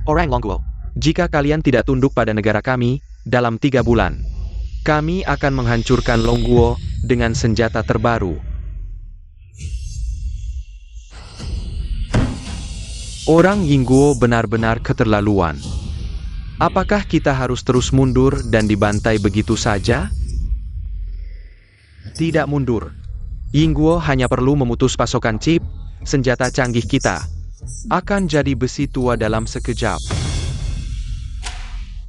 Orang Longguo, jika kalian tidak tunduk pada negara kami, dalam 3 bulan, kami akan menghancurkan Longguo dengan senjata terbaru. Orang Yingguo benar-benar keterlaluan. Apakah kita harus terus mundur dan dibantai begitu saja? Tidak mundur. Yingguo hanya perlu memutus pasokan chip, senjata canggih kita akan jadi besi tua dalam sekejap.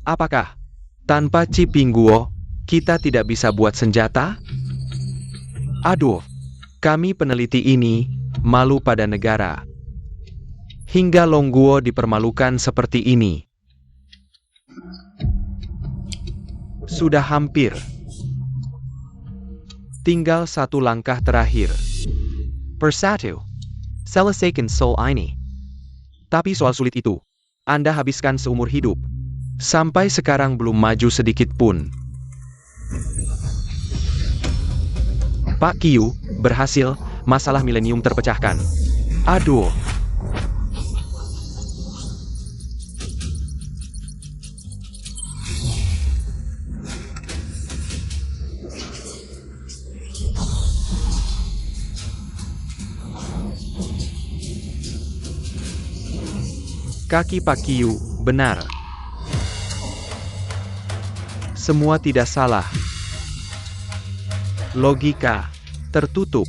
Apakah tanpa chip Yingguo, kita tidak bisa buat senjata? Aduh, kami peneliti ini malu pada negara. Hingga Longguo dipermalukan seperti ini. Sudah hampir. Tinggal 1 langkah terakhir. Persatu. Selesaikan soal ini. Tapi soal sulit itu, Anda habiskan seumur hidup. Sampai sekarang belum maju sedikit pun. Pak Qiu, berhasil, masalah milenium terpecahkan. Aduh. Kaki Pak Qiu, benar. Semua tidak salah. Logika, tertutup.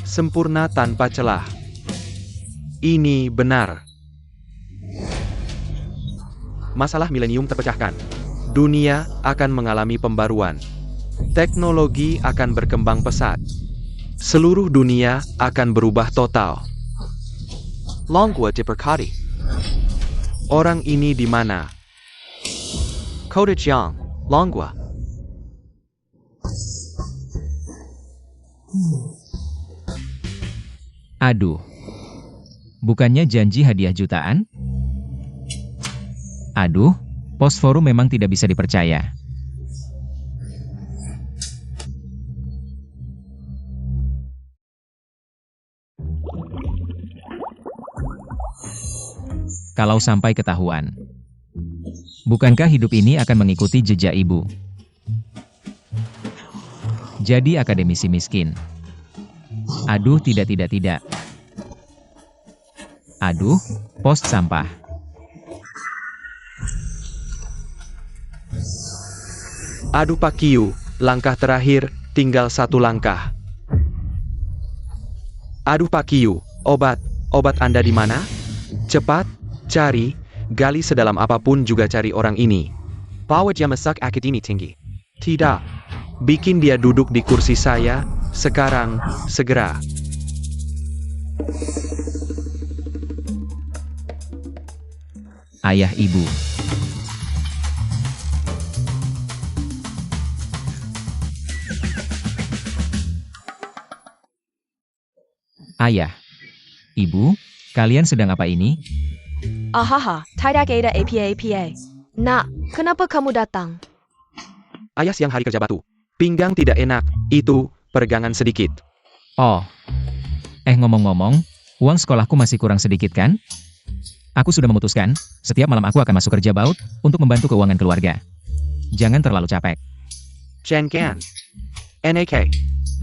Sempurna tanpa celah. Ini benar. Masalah milenium terpecahkan. Dunia akan mengalami pembaruan. Teknologi akan berkembang pesat. Seluruh dunia akan berubah total. Longguo diberkati. Orang ini di mana? Kode Jiang, Longguo. Aduh. Bukannya janji hadiah jutaan? Aduh, pos forum memang tidak bisa dipercaya. Kalau sampai ketahuan. Bukankah hidup ini akan mengikuti jejak ibu? Jadi akademisi miskin. Aduh, tidak. Aduh, pos sampah. Aduh Pak Qiu, langkah terakhir, tinggal 1 langkah. Aduh Pak Qiu, obat Anda di mana? Cepat, cari, gali sedalam apapun juga cari orang ini. Bawa dia masuk akademi tinggi. Tidak. Bikin dia duduk di kursi saya, sekarang, segera. Ayah ibu. Ayah. Ibu, kalian sedang apa ini? Ahaha, tidak ada apa-apa. Nak, kenapa kamu datang? Ayah siang hari kerja batu. Pinggang tidak enak, itu, peregangan sedikit. Oh. Ngomong-ngomong, uang sekolahku masih kurang sedikit kan? Aku sudah memutuskan, setiap malam aku akan masuk kerja baut, untuk membantu keuangan keluarga. Jangan terlalu capek. Chen Kan. NAK.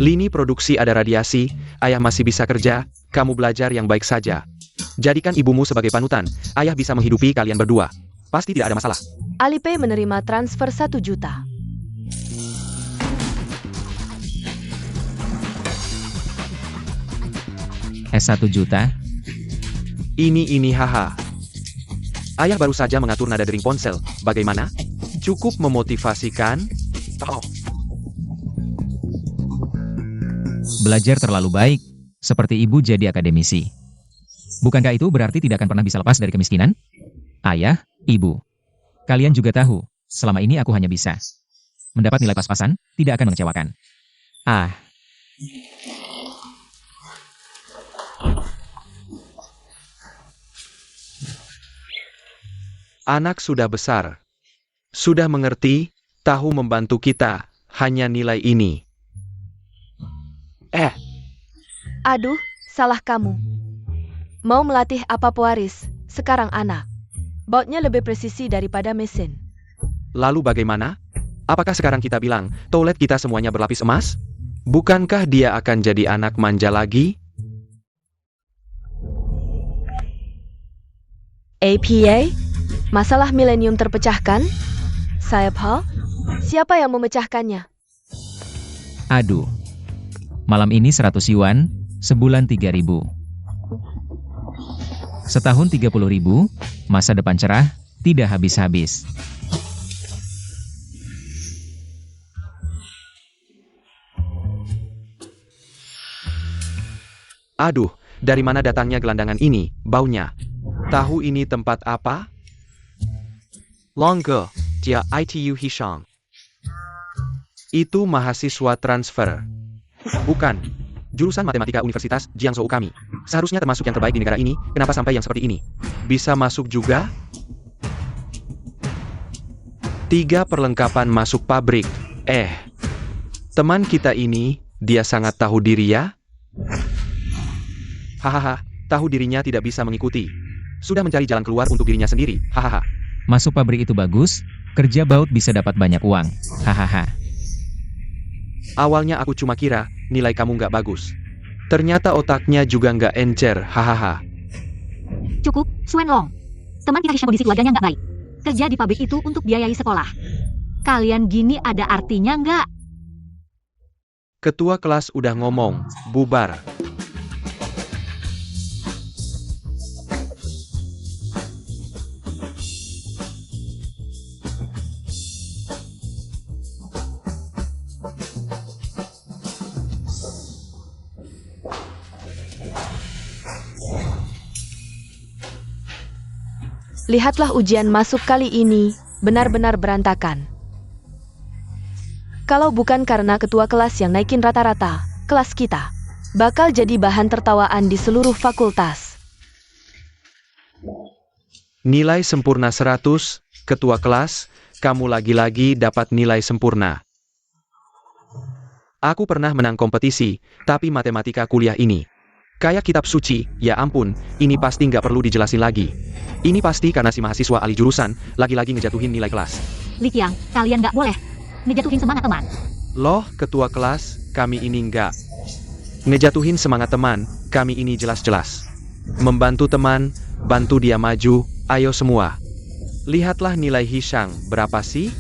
Lini produksi ada radiasi, ayah masih bisa kerja, kamu belajar yang baik saja. Jadikan ibumu sebagai panutan, ayah bisa menghidupi kalian berdua. Pasti tidak ada masalah. Alipay menerima transfer 1 juta. S1 juta? Ini haha. Ayah baru saja mengatur nada dering ponsel, bagaimana? Cukup memotivasikan? Oh. Belajar terlalu baik, seperti ibu jadi akademisi. Bukankah itu berarti tidak akan pernah bisa lepas dari kemiskinan? Ayah, ibu. Kalian juga tahu, selama ini aku hanya bisa mendapat nilai pas-pasan, tidak akan mengecewakan. Ah. Anak sudah besar. Sudah mengerti, tahu membantu kita, hanya nilai ini. Aduh, salah kamu. Mau melatih apa pewaris? Sekarang anak. Bautnya lebih presisi daripada mesin. Lalu bagaimana? Apakah sekarang kita bilang, toilet kita semuanya berlapis emas? Bukankah dia akan jadi anak manja lagi? APA? Masalah milenium terpecahkan? Saya Paul? Siapa yang memecahkannya? Aduh. Malam ini 100 yuan, sebulan 3.000. Setahun 30.000, masa depan cerah, tidak habis-habis. Aduh, dari mana datangnya gelandangan ini, baunya? Tahu ini tempat apa? Longge, dia ITU Hishang. Itu mahasiswa transfer. Bukan. Jurusan Matematika Universitas Jiangsu kami. Seharusnya termasuk yang terbaik di negara ini, kenapa sampai yang seperti ini? Bisa masuk juga? 3 perlengkapan masuk pabrik. Teman kita ini, dia sangat tahu diri ya? Hahaha, tahu dirinya tidak bisa mengikuti. Sudah mencari jalan keluar untuk dirinya sendiri, hahaha. Masuk pabrik itu bagus, kerja baut bisa dapat banyak uang. Hahaha. Awalnya aku cuma kira, nilai kamu nggak bagus. Ternyata otaknya juga nggak encer, hahaha. Cukup, Suen Long. Teman kita Hisham kondisi keluarganya nggak baik. Kerja di pabrik itu untuk biayai sekolah. Kalian gini ada artinya nggak? Ketua kelas udah ngomong, bubar. Lihatlah ujian masuk kali ini, benar-benar berantakan. Kalau bukan karena ketua kelas yang naikin rata-rata, kelas kita bakal jadi bahan tertawaan di seluruh fakultas. Nilai sempurna 100, ketua kelas, kamu lagi-lagi dapat nilai sempurna. Aku pernah menang kompetisi, tapi matematika kuliah ini kayak kitab suci, ya ampun, ini pasti nggak perlu dijelasin lagi. Ini pasti karena si mahasiswa ahli jurusan, lagi-lagi ngejatuhin nilai kelas. Li Qiang, kalian nggak boleh ngejatuhin semangat teman. Loh, ketua kelas, kami ini nggak ngejatuhin semangat teman, kami ini jelas-jelas membantu teman, bantu dia maju, ayo semua. Lihatlah nilai Hishang, berapa sih?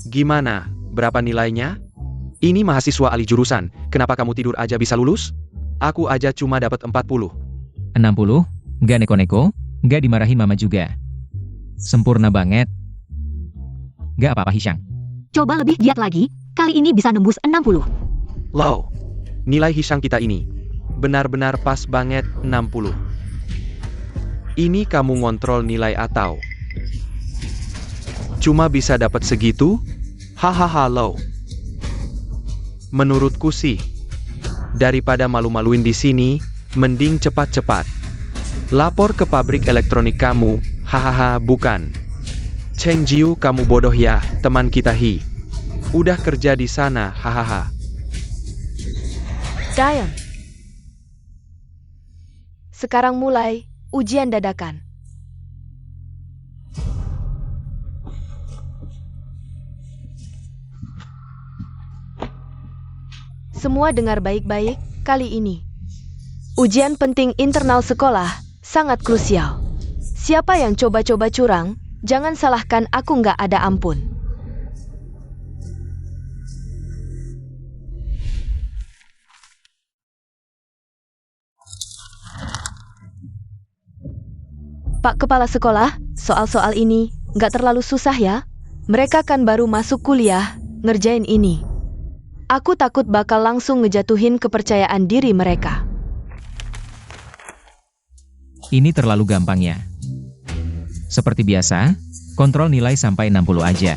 Gimana, berapa nilainya? Ini mahasiswa ahli jurusan, kenapa kamu tidur aja bisa lulus? Aku aja cuma dapat 40. 60, nggak neko-neko, nggak dimarahin mama juga. Sempurna banget. Nggak apa-apa Hishang. Coba lebih giat lagi, kali ini bisa nembus 60. Loh, nilai Hishang kita ini benar-benar pas banget 60. Ini kamu ngontrol nilai atau cuma bisa dapat segitu? Hahaha loh. Menurutku sih, daripada malu-maluin di sini, mending cepat-cepat lapor ke pabrik elektronik kamu. Hahaha, bukan. Cheng Jiu, kamu bodoh ya, teman kita Hi. Udah kerja di sana, hahaha. Diam. Sekarang mulai ujian dadakan. Semua dengar baik-baik kali ini. Ujian penting internal sekolah sangat krusial. Siapa yang coba-coba curang, jangan salahkan aku, nggak ada ampun. Pak Kepala Sekolah, soal-soal ini nggak terlalu susah ya? Mereka kan baru masuk kuliah, ngerjain ini. Aku takut bakal langsung ngejatuhin kepercayaan diri mereka. Ini terlalu gampang ya. Seperti biasa, kontrol nilai sampai 60 aja.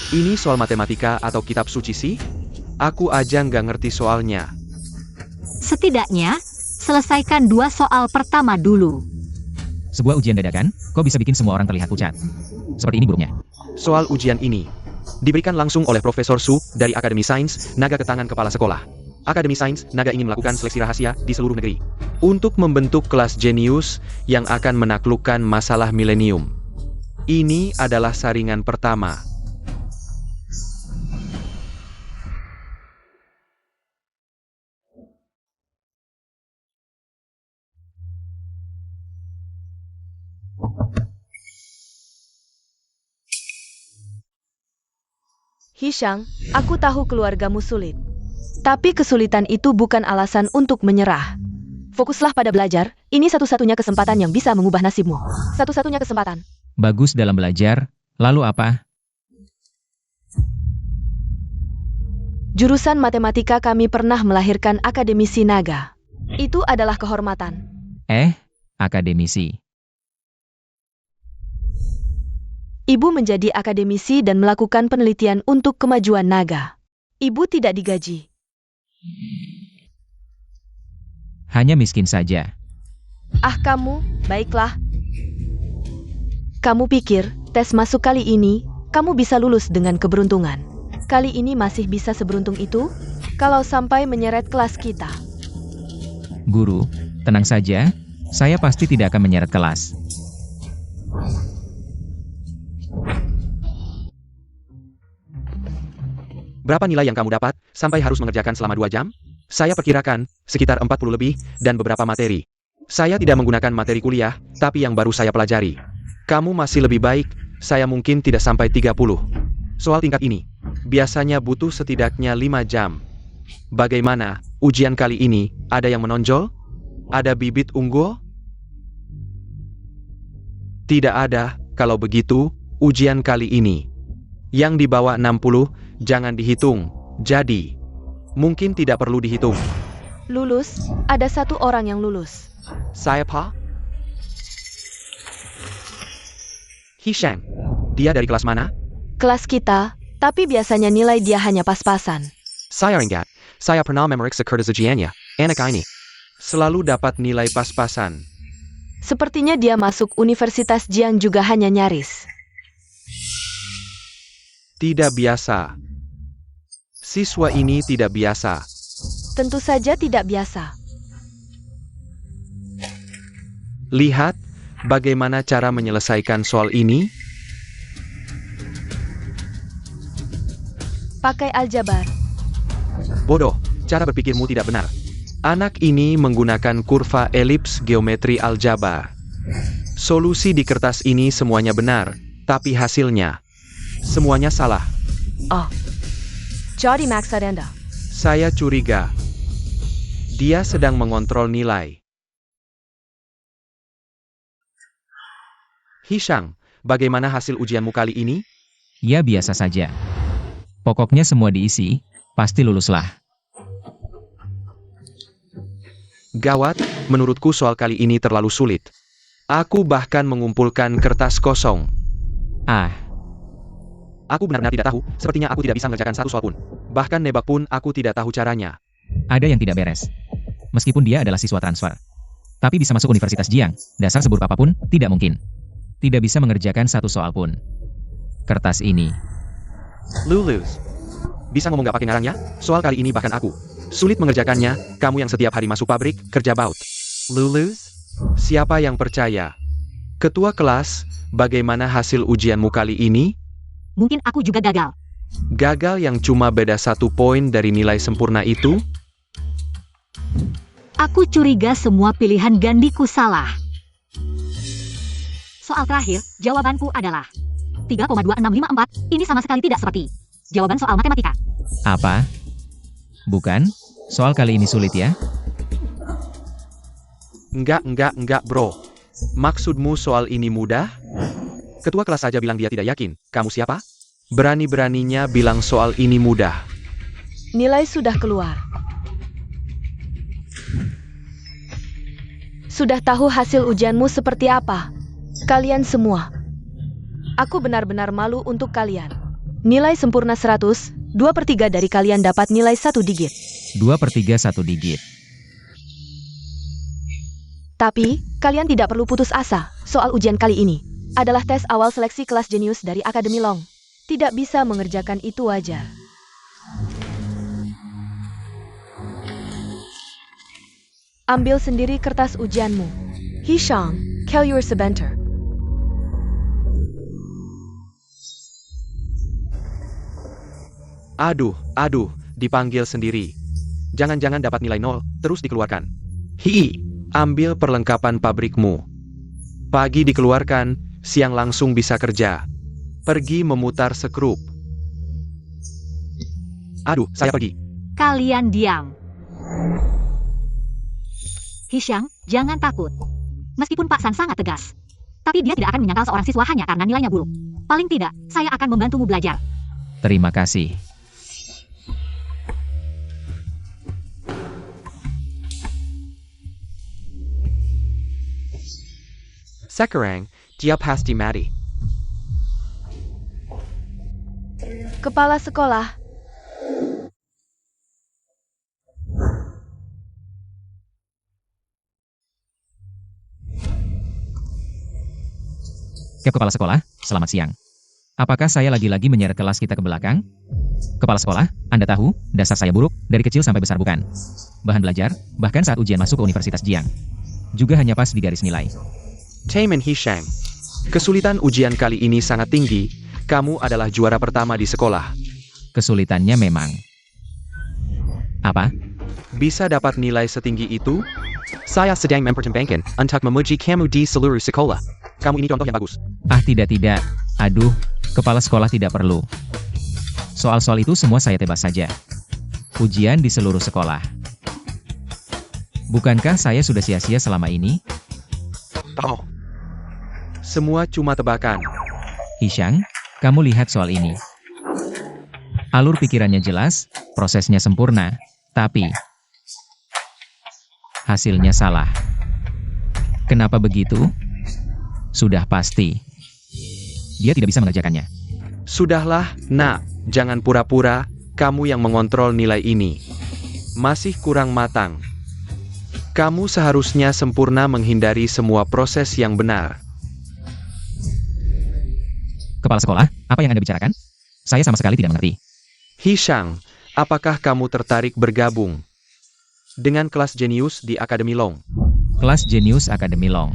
Ini soal matematika atau kitab suci sih? Aku aja nggak ngerti soalnya. Setidaknya, selesaikan 2 soal pertama dulu. Sebuah ujian dadakan, kok bisa bikin semua orang terlihat pucat? Seperti ini buruknya. Soal ujian ini diberikan langsung oleh Profesor Su dari Akademi Sains Naga ke tangan kepala sekolah. Akademi Sains Naga ingin melakukan seleksi rahasia di seluruh negeri untuk membentuk kelas jenius yang akan menaklukkan masalah milenium. Ini adalah saringan pertama. Hishang, aku tahu keluargamu sulit. Tapi kesulitan itu bukan alasan untuk menyerah. Fokuslah pada belajar, ini satu-satunya kesempatan yang bisa mengubah nasibmu. Satu-satunya kesempatan. Bagus dalam belajar, lalu apa? Jurusan matematika kami pernah melahirkan akademisi naga. Itu adalah kehormatan. Akademisi. Ibu menjadi akademisi dan melakukan penelitian untuk kemajuan naga. Ibu tidak digaji. Hanya miskin saja. Ah kamu, baiklah. Kamu pikir, tes masuk kali ini, kamu bisa lulus dengan keberuntungan. Kali ini masih bisa seberuntung itu? Kalau sampai menyeret kelas kita. Guru, tenang saja, saya pasti tidak akan menyeret kelas. Berapa nilai yang kamu dapat sampai harus mengerjakan selama 2 jam? Saya perkirakan sekitar 40 lebih dan beberapa materi. Saya tidak menggunakan materi kuliah, tapi yang baru saya pelajari. Kamu masih lebih baik, saya mungkin tidak sampai 30. Soal tingkat ini, biasanya butuh setidaknya 5 jam. Bagaimana, ujian kali ini, ada yang menonjol? Ada bibit unggul? Tidak ada, kalau begitu, ujian kali ini. Yang di bawah 60, jangan dihitung. Jadi, mungkin tidak perlu dihitung. Lulus, ada 1 orang yang lulus. Siapa? Hishang. Dia dari kelas mana? Kelas kita, tapi biasanya nilai dia hanya pas-pasan. Saya ingat, saya pernah memeriksa kertas ujiannya. Anak ini selalu dapat nilai pas-pasan. Sepertinya dia masuk Universitas Jiang juga hanya nyaris. Tidak biasa. Siswa ini tidak biasa. Tentu saja tidak biasa. Lihat, bagaimana cara menyelesaikan soal ini? Pakai aljabar. Bodoh, cara berpikirmu tidak benar. Anak ini menggunakan kurva elips geometri aljabar. Solusi di kertas ini semuanya benar, tapi hasilnya semuanya salah. Oh. Jadi maksud Anda? Saya curiga. Dia sedang mengontrol nilai. Hishang, bagaimana hasil ujianmu kali ini? Ya biasa saja. Pokoknya semua diisi, pasti luluslah. Gawat, menurutku soal kali ini terlalu sulit. Aku bahkan mengumpulkan kertas kosong. Aku benar-benar tidak tahu, sepertinya aku tidak bisa mengerjakan 1 soal pun. Bahkan nebak pun aku tidak tahu caranya. Ada yang tidak beres. Meskipun dia adalah siswa transfer. Tapi bisa masuk Universitas Jiang, dasar seburuk apapun, tidak mungkin. Tidak bisa mengerjakan 1 soal pun. Kertas ini. Lulus. Bisa ngomong gak pakai ngarang ya? Soal kali ini bahkan aku sulit mengerjakannya, kamu yang setiap hari masuk pabrik, kerja baut. Lulus? Siapa yang percaya? Ketua kelas, bagaimana hasil ujianmu kali ini? Mungkin aku juga gagal. Gagal yang cuma beda 1 poin dari nilai sempurna itu? Aku curiga semua pilihan gandiku salah. Soal terakhir, jawabanku adalah 3,2654. Ini sama sekali tidak seperti jawaban soal matematika. Apa? Bukan? Soal kali ini sulit ya? Enggak bro. Maksudmu soal ini mudah? Ketua kelas saja bilang dia tidak yakin. Kamu siapa? Berani-beraninya bilang soal ini mudah. Nilai sudah keluar. Sudah tahu hasil ujianmu seperti apa? Kalian semua. Aku benar-benar malu untuk kalian. Nilai sempurna 100, 2/3 dari kalian dapat nilai 1 digit. 2/3 1 digit. Tapi, kalian tidak perlu putus asa. Soal ujian kali ini adalah tes awal seleksi kelas jenius dari Akademi Long. Tidak bisa mengerjakan itu wajar. Ambil sendiri kertas ujianmu. Hishang, Kelur sebentar. Aduh, dipanggil sendiri. Jangan-jangan dapat nilai 0, terus dikeluarkan. Ambil perlengkapan pabrikmu. Pagi dikeluarkan, siang langsung bisa kerja. Pergi memutar sekrup. Aduh, saya pergi. Kalian diam. Hishang, jangan takut. Meskipun Pak San sangat tegas, tapi dia tidak akan menyangkal seorang siswa hanya karena nilainya buruk. Paling tidak, saya akan membantumu belajar. Terima kasih. Sekarang, dia pasti mati. Kepala sekolah. Kepala sekolah, selamat siang. Apakah saya lagi-lagi menyeret kelas kita ke belakang? Kepala sekolah, Anda tahu, dasar saya buruk, dari kecil sampai besar bukan? Bahan belajar, bahkan saat ujian masuk ke Universitas Jiang. Juga hanya pas di garis nilai. Taemin Hishang. Kesulitan ujian kali ini sangat tinggi. Kamu adalah juara pertama di sekolah. Kesulitannya memang. Apa? Bisa dapat nilai setinggi itu? Saya sedang mempertimbangkan untuk memuji kamu di seluruh sekolah. Kamu ini contoh yang bagus. Tidak. Aduh, kepala sekolah tidak perlu. Soal-soal itu semua saya tebas saja. Ujian di seluruh sekolah. Bukankah saya sudah sia-sia selama ini? Tahu. Semua cuma tebakan. Hishang, kamu lihat soal ini. Alur pikirannya jelas, prosesnya sempurna, tapi hasilnya salah. Kenapa begitu? Sudah pasti. Dia tidak bisa mengerjakannya. Sudahlah, nak. Jangan pura-pura, kamu yang mengontrol nilai ini. Masih kurang matang. Kamu seharusnya sempurna menghindari semua proses yang benar. Kepala sekolah, apa yang Anda bicarakan? Saya sama sekali tidak mengerti. Hishang, apakah kamu tertarik bergabung dengan kelas jenius di Akademi Long? Kelas Jenius Akademi Long.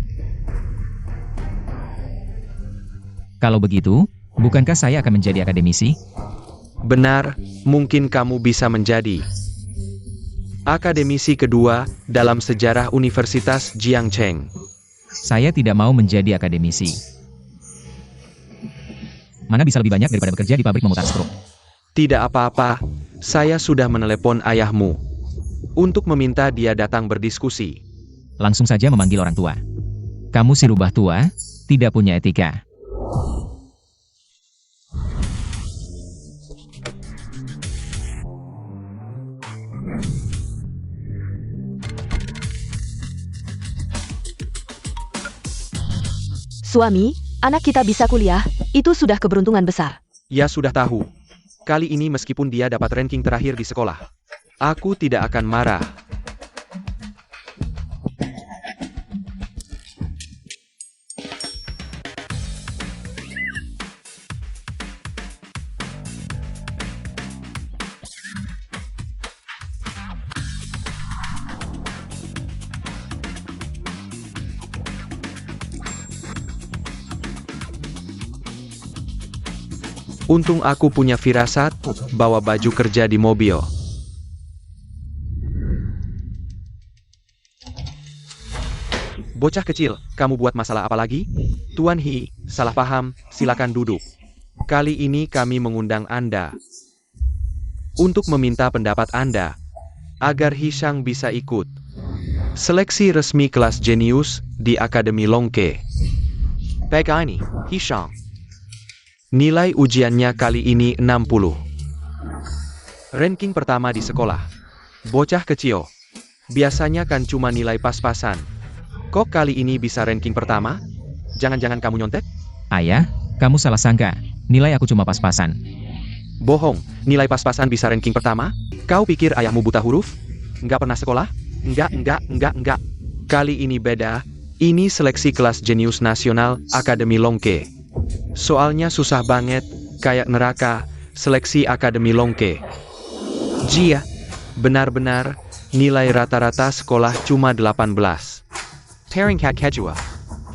Kalau begitu, bukankah saya akan menjadi akademisi? Benar, mungkin kamu bisa menjadi akademisi kedua dalam sejarah Universitas Jiangcheng. Saya tidak mau menjadi akademisi. Mana bisa lebih banyak daripada bekerja di pabrik memutar skrup. Tidak apa-apa, saya sudah menelepon ayahmu untuk meminta dia datang berdiskusi. Langsung saja memanggil orang tua. Kamu si rubah tua, tidak punya etika. Suami, anak kita bisa kuliah, itu sudah keberuntungan besar. Ya sudah tahu. Kali ini meskipun dia dapat ranking terakhir di sekolah, aku tidak akan marah. Untung aku punya firasat, bawa baju kerja di mobil. Bocah kecil, kamu buat masalah apa lagi? Tuan Hi, salah paham, silakan duduk. Kali ini kami mengundang Anda untuk meminta pendapat Anda agar Hishang bisa ikut seleksi resmi kelas jenius di Akademi Longke. Pega ini, Hishang. Nilai ujiannya kali ini 60. Ranking pertama di sekolah. Bocah kecil. Biasanya kan cuma nilai pas-pasan. Kok kali ini bisa ranking pertama? Jangan-jangan kamu nyontek? Ayah, kamu salah sangka. Nilai aku cuma pas-pasan. Bohong, nilai pas-pasan bisa ranking pertama? Kau pikir ayahmu buta huruf? Nggak pernah sekolah? Enggak. Kali ini beda, ini seleksi kelas jenius nasional Akademi Longke. Soalnya susah banget, kayak neraka, seleksi Akademi Longke. Jia, benar-benar, nilai rata-rata sekolah cuma 18. Peringkat kedua,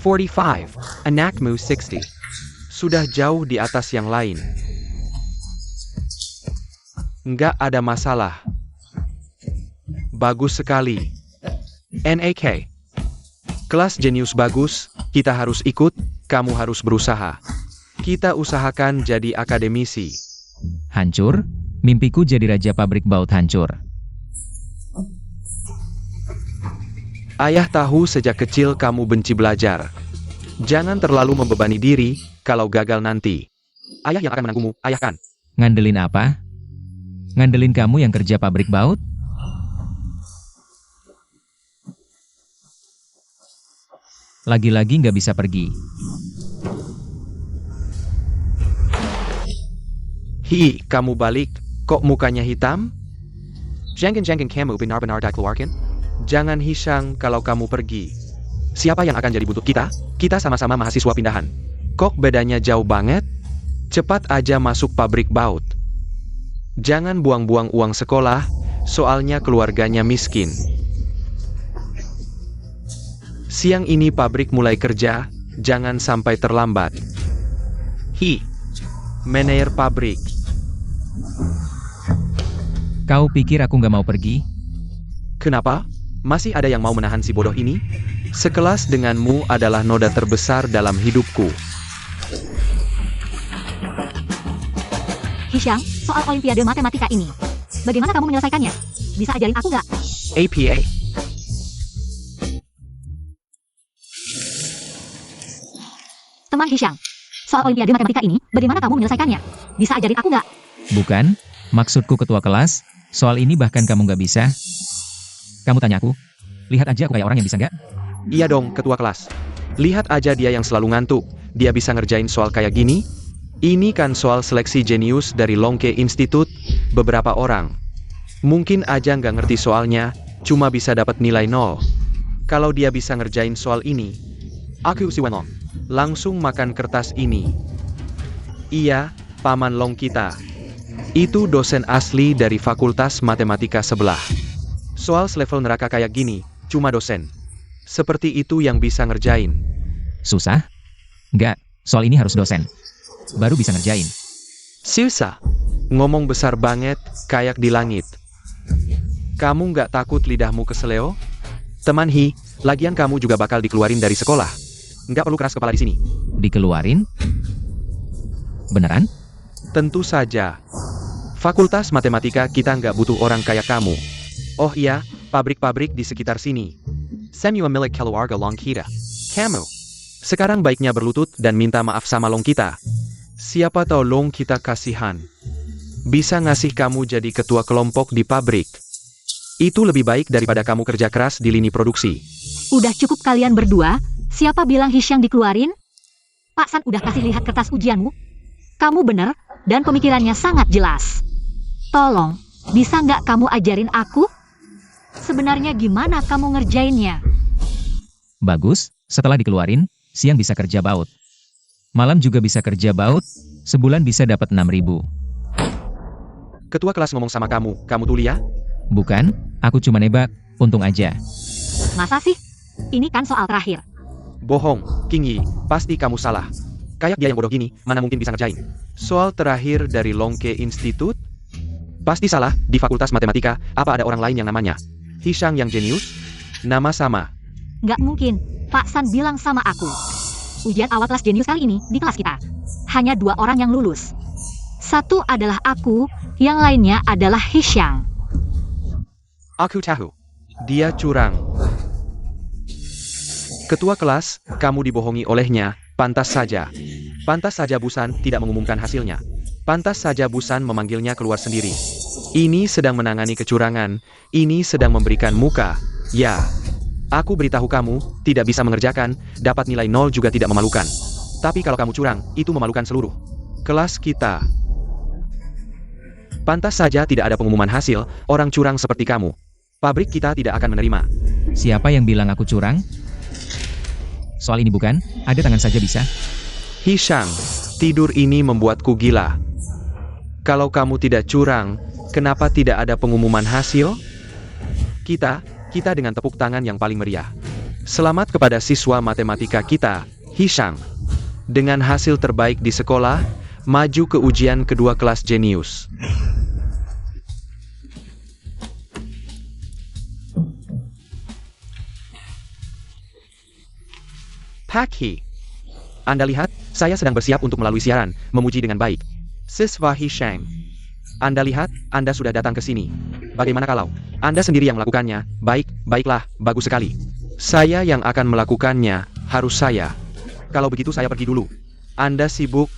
45, anakmu 60. Sudah jauh di atas yang lain. Nggak ada masalah. Bagus sekali. NAK. Kelas jenius bagus, kita harus ikut, kamu harus berusaha. Kita usahakan jadi akademisi. Hancur? Mimpiku jadi raja pabrik baut hancur. Ayah tahu sejak kecil kamu benci belajar. Jangan terlalu membebani diri, kalau gagal nanti. Ayah yang akan menanggumu, ayah kan? Ngandelin apa? Ngandelin kamu yang kerja pabrik baut? Lagi-lagi nggak bisa pergi. Hi, kamu balik, kok mukanya hitam? Jangan kamu benar-benar dah keluarkan? Jangan hisang kalau kamu pergi. Siapa yang akan jadi buntut kita? Kita sama-sama mahasiswa pindahan. Kok bedanya jauh banget? Cepat aja masuk pabrik baut. Jangan buang-buang uang sekolah, soalnya keluarganya miskin. Siang ini pabrik mulai kerja, jangan sampai terlambat. Hi, manajer pabrik. Kau pikir aku nggak mau pergi? Kenapa? Masih ada yang mau menahan si bodoh ini? Sekelas denganmu adalah noda terbesar dalam hidupku. Hishang, soal Olimpiade Matematika ini. Bagaimana kamu menyelesaikannya? Bisa ajarin aku nggak? APA. Teman Hishang, soal Olimpiade Matematika ini, bagaimana kamu menyelesaikannya? Bisa ajarin aku nggak? Bukan, maksudku ketua kelas, soal ini bahkan kamu nggak bisa. Kamu tanya aku, lihat aja aku kayak orang yang bisa nggak? Iya dong, ketua kelas. Lihat aja dia yang selalu ngantuk. Dia bisa ngerjain soal kayak gini? Ini kan soal seleksi jenius dari Longke Institute, beberapa orang. Mungkin aja nggak ngerti soalnya, cuma bisa dapat nilai 0. Kalau dia bisa ngerjain soal ini, aku si Wenlong. Langsung makan kertas ini. Iya, paman Long kita. Itu dosen asli dari Fakultas Matematika sebelah. Soal selevel neraka kayak gini, cuma dosen. Seperti itu yang bisa ngerjain. Susah? Nggak, soal ini harus dosen. Baru bisa ngerjain. Susah. Ngomong besar banget, kayak di langit. Kamu nggak takut lidahmu keseleo? Teman Hi, lagian kamu juga bakal dikeluarin dari sekolah. Nggak perlu keras kepala di sini. Dikeluarin? Beneran? Tentu saja. Fakultas Matematika kita nggak butuh orang kayak kamu. Oh iya, pabrik-pabrik di sekitar sini. Semua milik keluarga Long kita. Kamu. Sekarang baiknya berlutut dan minta maaf sama Long kita. Siapa tahu Long kita kasihan. Bisa ngasih kamu jadi ketua kelompok di pabrik. Itu lebih baik daripada kamu kerja keras di lini produksi. Udah cukup kalian berdua, siapa bilang Hishang dikeluarin? Pak San udah kasih lihat kertas ujianmu. Kamu bener, dan pemikirannya sangat jelas. Tolong, bisa nggak kamu ajarin aku? Sebenarnya gimana kamu ngerjainnya? Bagus, setelah dikeluarin, siang bisa kerja baut. Malam juga bisa kerja baut, sebulan bisa dapat 6.000. Ketua kelas ngomong sama kamu tuh ya? Bukan, aku cuma nebak, untung aja. Masa sih? Ini kan soal terakhir. Bohong, King Yi, pasti kamu salah. Kayak dia yang bodoh gini, mana mungkin bisa ngerjain. Soal terakhir dari Longke Institute? Pasti salah, di Fakultas Matematika, apa ada orang lain yang namanya Hishang yang jenius? Nama sama. Nggak mungkin, Pak San bilang sama aku. Ujian awal kelas jenius kali ini di kelas kita. Hanya 2 orang yang lulus. Satu adalah aku, yang lainnya adalah Hishang. Aku tahu. Dia curang. Ketua kelas, kamu dibohongi olehnya, pantas saja. Pantas saja Busan tidak mengumumkan hasilnya. Pantas saja Busan memanggilnya keluar sendiri. Ini sedang menangani kecurangan, ini sedang memberikan muka. Ya. Aku beritahu kamu, tidak bisa mengerjakan, dapat nilai 0 juga tidak memalukan. Tapi kalau kamu curang, itu memalukan seluruh kelas kita. Pantas saja tidak ada pengumuman hasil, orang curang seperti kamu. Pabrik kita tidak akan menerima. Siapa yang bilang aku curang? Soal ini bukan, ada tangan saja bisa. Hishang, tidur ini membuatku gila. Kalau kamu tidak curang, kenapa tidak ada pengumuman hasil? Kita dengan tepuk tangan yang paling meriah. Selamat kepada siswa matematika kita, Hishang. Dengan hasil terbaik di sekolah, maju ke ujian kedua kelas jenius. Pak Hee. Anda lihat, saya sedang bersiap untuk melalui siaran, memuji dengan baik. Siswa Hishang. Anda lihat, Anda sudah datang ke sini. Bagaimana kalau Anda sendiri yang melakukannya? Baiklah, bagus sekali. Saya yang akan melakukannya, harus saya. Kalau begitu saya pergi dulu. Anda sibuk.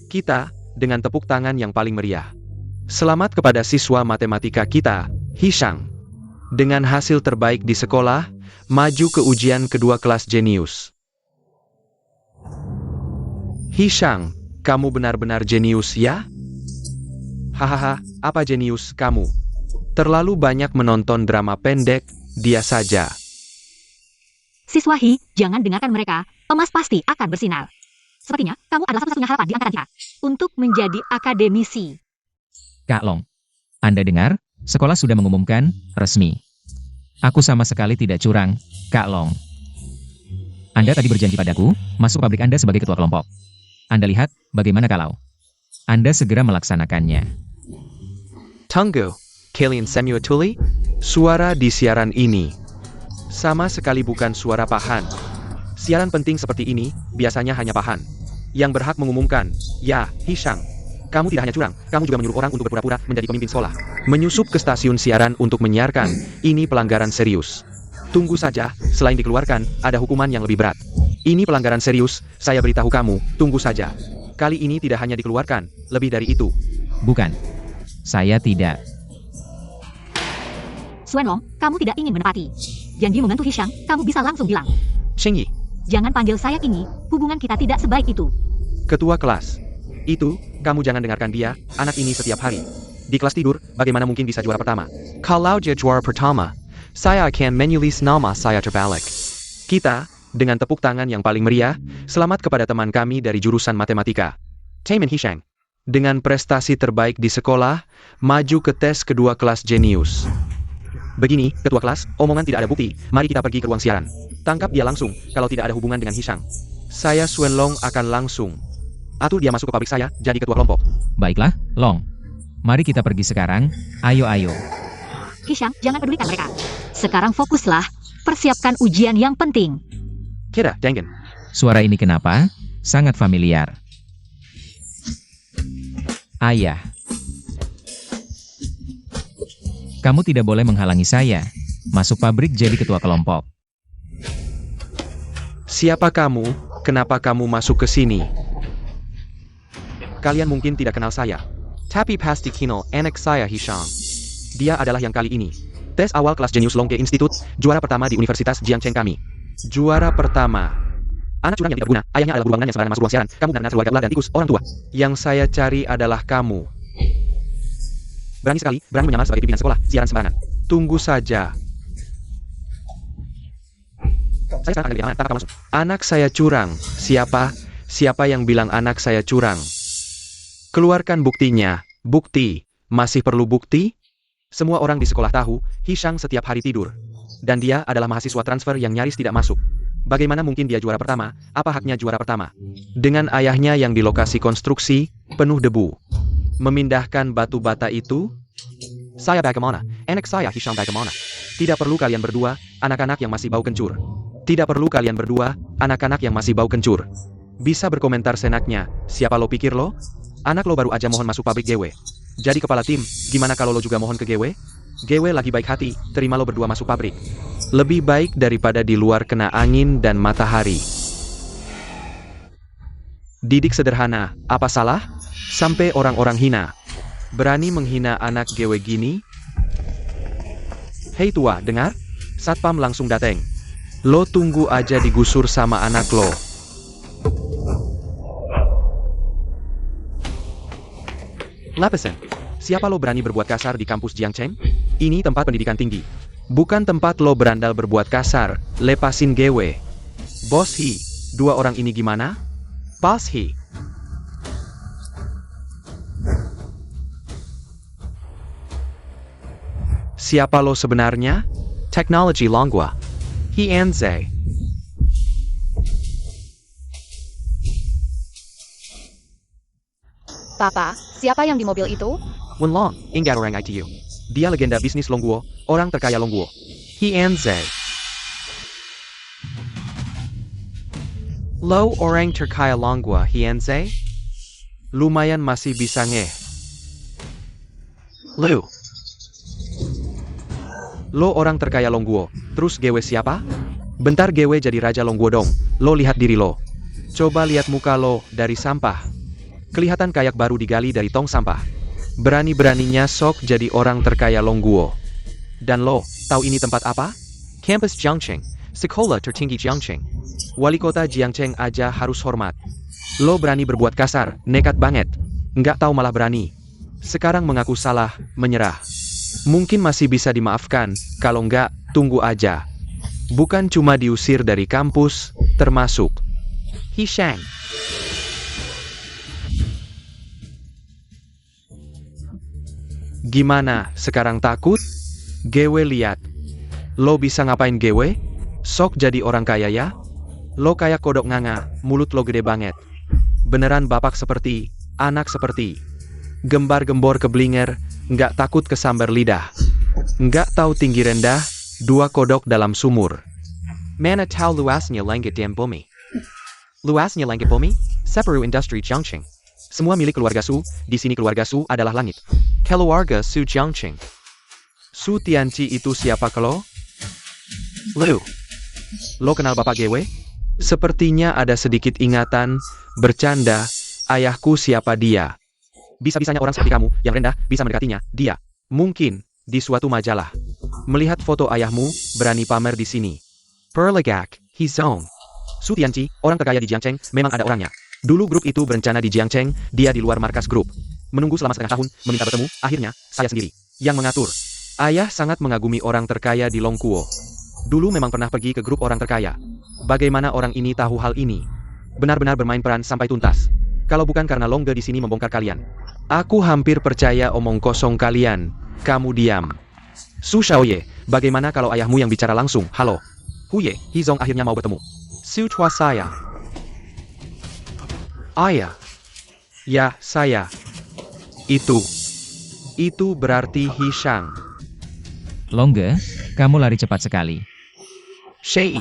Kita, dengan tepuk tangan yang paling meriah. Selamat kepada siswa matematika kita, Hishang. Dengan hasil terbaik di sekolah, maju ke ujian kedua kelas jenius. Hishang, kamu benar-benar jenius ya? Hahaha, apa jenius kamu? Terlalu banyak menonton drama pendek, dia saja. Siswa Hee, jangan dengarkan mereka. Emas pasti akan bersinar. Sepertinya, kamu adalah satu-satunya harapan di antara kita untuk menjadi akademisi. Kak Long, Anda dengar? Sekolah sudah mengumumkan, resmi. Aku sama sekali tidak curang, Kak Long. Anda tadi berjanji padaku, masuk pabrik Anda sebagai ketua kelompok. Anda lihat, bagaimana kalau Anda segera melaksanakannya? Tunggu, kalian semua tuli? Suara di siaran ini sama sekali bukan suara Pak Han. Siaran penting seperti ini, biasanya hanya Pak Han yang berhak mengumumkan. Ya, Hishang. Kamu tidak hanya curang, kamu juga menyuruh orang untuk berpura-pura menjadi pemimpin sekolah. Menyusup ke stasiun siaran untuk menyiarkan, ini pelanggaran serius. Tunggu saja, selain dikeluarkan, ada hukuman yang lebih berat. Ini pelanggaran serius, saya beritahu kamu, tunggu saja. Kali ini tidak hanya dikeluarkan, lebih dari itu. Bukan. Saya tidak. Xuanlong, kamu tidak ingin menepati janji membantu Hishang, kamu bisa langsung bilang. Xingyi, Jangan panggil saya Kingi, hubungan kita tidak sebaik itu. ketua kelas. Itu, kamu jangan dengarkan dia, anak ini setiap hari. Di kelas tidur, bagaimana mungkin bisa juara pertama? Kalau dia juara pertama, saya akan menulis nama saya terbalik. Kita, dengan tepuk tangan yang paling meriah, selamat kepada teman kami dari jurusan matematika, Taemin Hishang. Dengan prestasi terbaik di sekolah, maju ke tes kedua kelas jenius. Begini, ketua kelas, omongan tidak ada bukti, mari kita pergi ke ruang siaran. Tangkap dia langsung, kalau tidak ada hubungan dengan Hishang. Saya Xuanlong akan langsung atur dia masuk ke pabrik saya, jadi ketua kelompok. Baiklah, Long. Mari kita pergi sekarang, ayo. Hishang, jangan pedulikan mereka. Sekarang fokuslah, persiapkan ujian yang penting. Kira, Dengen. Suara ini kenapa? Sangat familiar. Ayah. Kamu tidak boleh menghalangi saya. Masuk pabrik jadi ketua kelompok. Siapa kamu? Kenapa kamu masuk ke sini? Kalian mungkin tidak kenal saya. Tapi pasti kenal anak saya Hishang. Dia adalah yang kali ini tes awal kelas jenius Longke Institute, juara pertama di Universitas Jiangcheng kami. Juara pertama. Anak curang yang tidak berguna, ayahnya adalah buruangan yang sembarangan masuk ruang siaran. Kamu benar-benar keluarga ular dan tikus, orang tua. Yang saya cari adalah kamu. Berani sekali, berani menyamar sebagai pimpinan sekolah, siaran sembarangan. Tunggu saja. Saya sekarang akan lebih aman, tanpa kamu masuk. Anak saya curang. Siapa yang bilang anak saya curang? Keluarkan buktinya. Bukti. Masih perlu bukti? Semua orang di sekolah tahu, Hishang setiap hari tidur. Dan dia adalah mahasiswa transfer yang nyaris tidak masuk. Bagaimana mungkin dia juara pertama? Apa haknya juara pertama? Dengan ayahnya yang di lokasi konstruksi, penuh debu. Memindahkan batu bata itu? Saya bagaimana? Anak saya Hishang bagaimana? Tidak perlu kalian berdua, anak-anak yang masih bau kencur. Tidak perlu kalian berdua, anak-anak yang masih bau kencur. Bisa berkomentar senaknya, siapa lo pikir lo? Anak lo baru aja mohon masuk pabrik GW. Jadi kepala tim, gimana kalau lo juga mohon ke GW? GW lagi baik hati, terima lo berdua masuk pabrik. Lebih baik daripada di luar kena angin dan matahari. Didik sederhana, apa salah? Sampai orang-orang hina. Berani menghina anak GW gini? Hei tua, dengar? Satpam langsung dateng. Lo tunggu aja digusur sama anak lo. Lepasin. Siapa lo berani berbuat kasar di kampus Jiangcheng? Ini tempat pendidikan tinggi. Bukan tempat lo berandal berbuat kasar. Lepasin gewe. Bos He, dua orang ini gimana? Pas He. Siapa lo sebenarnya? Technology Longhua. He Anze. Papa, siapa yang di mobil itu? Wenlong, ingat orang ITU. Dia legenda bisnis Longguo, orang terkaya Longguo. He Anze. Lo orang terkaya Longguo, He Anze? Lumayan masih bisa ngeh. Lo orang terkaya Longguo, terus gewe siapa? Bentar gewe jadi raja Longguo dong, lo lihat diri lo. Coba lihat muka lo dari sampah. Kelihatan kayak baru digali dari tong sampah. Berani-beraninya sok jadi orang terkaya Longguo. Dan lo, tahu ini tempat apa? Kampus Jiangcheng, sekolah tertinggi Jiangcheng. Wali kota Jiangcheng aja harus hormat. Lo berani berbuat kasar, nekat banget. Nggak tahu malah berani. Sekarang mengaku salah, menyerah. Mungkin masih bisa dimaafkan, kalau nggak, tunggu aja. Bukan cuma diusir dari kampus, termasuk Hishang. Gimana, sekarang takut? Gewe lihat. Lo bisa ngapain gewe? Sok jadi orang kaya ya? Lo kayak kodok nganga, mulut lo gede banget. Beneran bapak seperti, anak seperti. Gembar-gembor keblinger, nggak takut kesambar lidah. Nggak tahu tinggi rendah, dua kodok dalam sumur. Mana tahu luasnya langit dan bumi. Luasnya langit bumi? Separu Industri Jiangcheng. Semua milik keluarga Su, di sini keluarga Su adalah langit. Keluarga Su Jiangcheng. Su Tianqi itu siapa kalau? Lo kenal Bapak Gewe? Sepertinya ada sedikit ingatan, bercanda, ayahku siapa dia? Bisa-bisanya orang seperti kamu, yang rendah, bisa mendekatinya, dia. Mungkin, di suatu majalah. Melihat foto ayahmu, berani pamer di sini. Perlegak, Hizong. Su Tianqi, orang terkaya di Jiangcheng, memang ada orangnya. Dulu grup itu berencana di Jiangcheng, dia di luar markas grup. Menunggu selama setengah tahun, meminta bertemu, akhirnya, saya sendiri. Yang mengatur. Ayah sangat mengagumi orang terkaya di Longguo. Dulu memang pernah pergi ke grup orang terkaya. Bagaimana orang ini tahu hal ini? Benar-benar bermain peran sampai tuntas. Kalau bukan karena Longge di sini membongkar kalian. Aku hampir percaya omong kosong kalian. Kamu diam. Su Xiaoye, bagaimana kalau ayahmu yang bicara langsung? Halo. Huye, Hizong akhirnya mau bertemu. Su Chua saya. Ayah. Ya, saya. Itu berarti Hishang. Longge, kamu lari cepat sekali. Shei.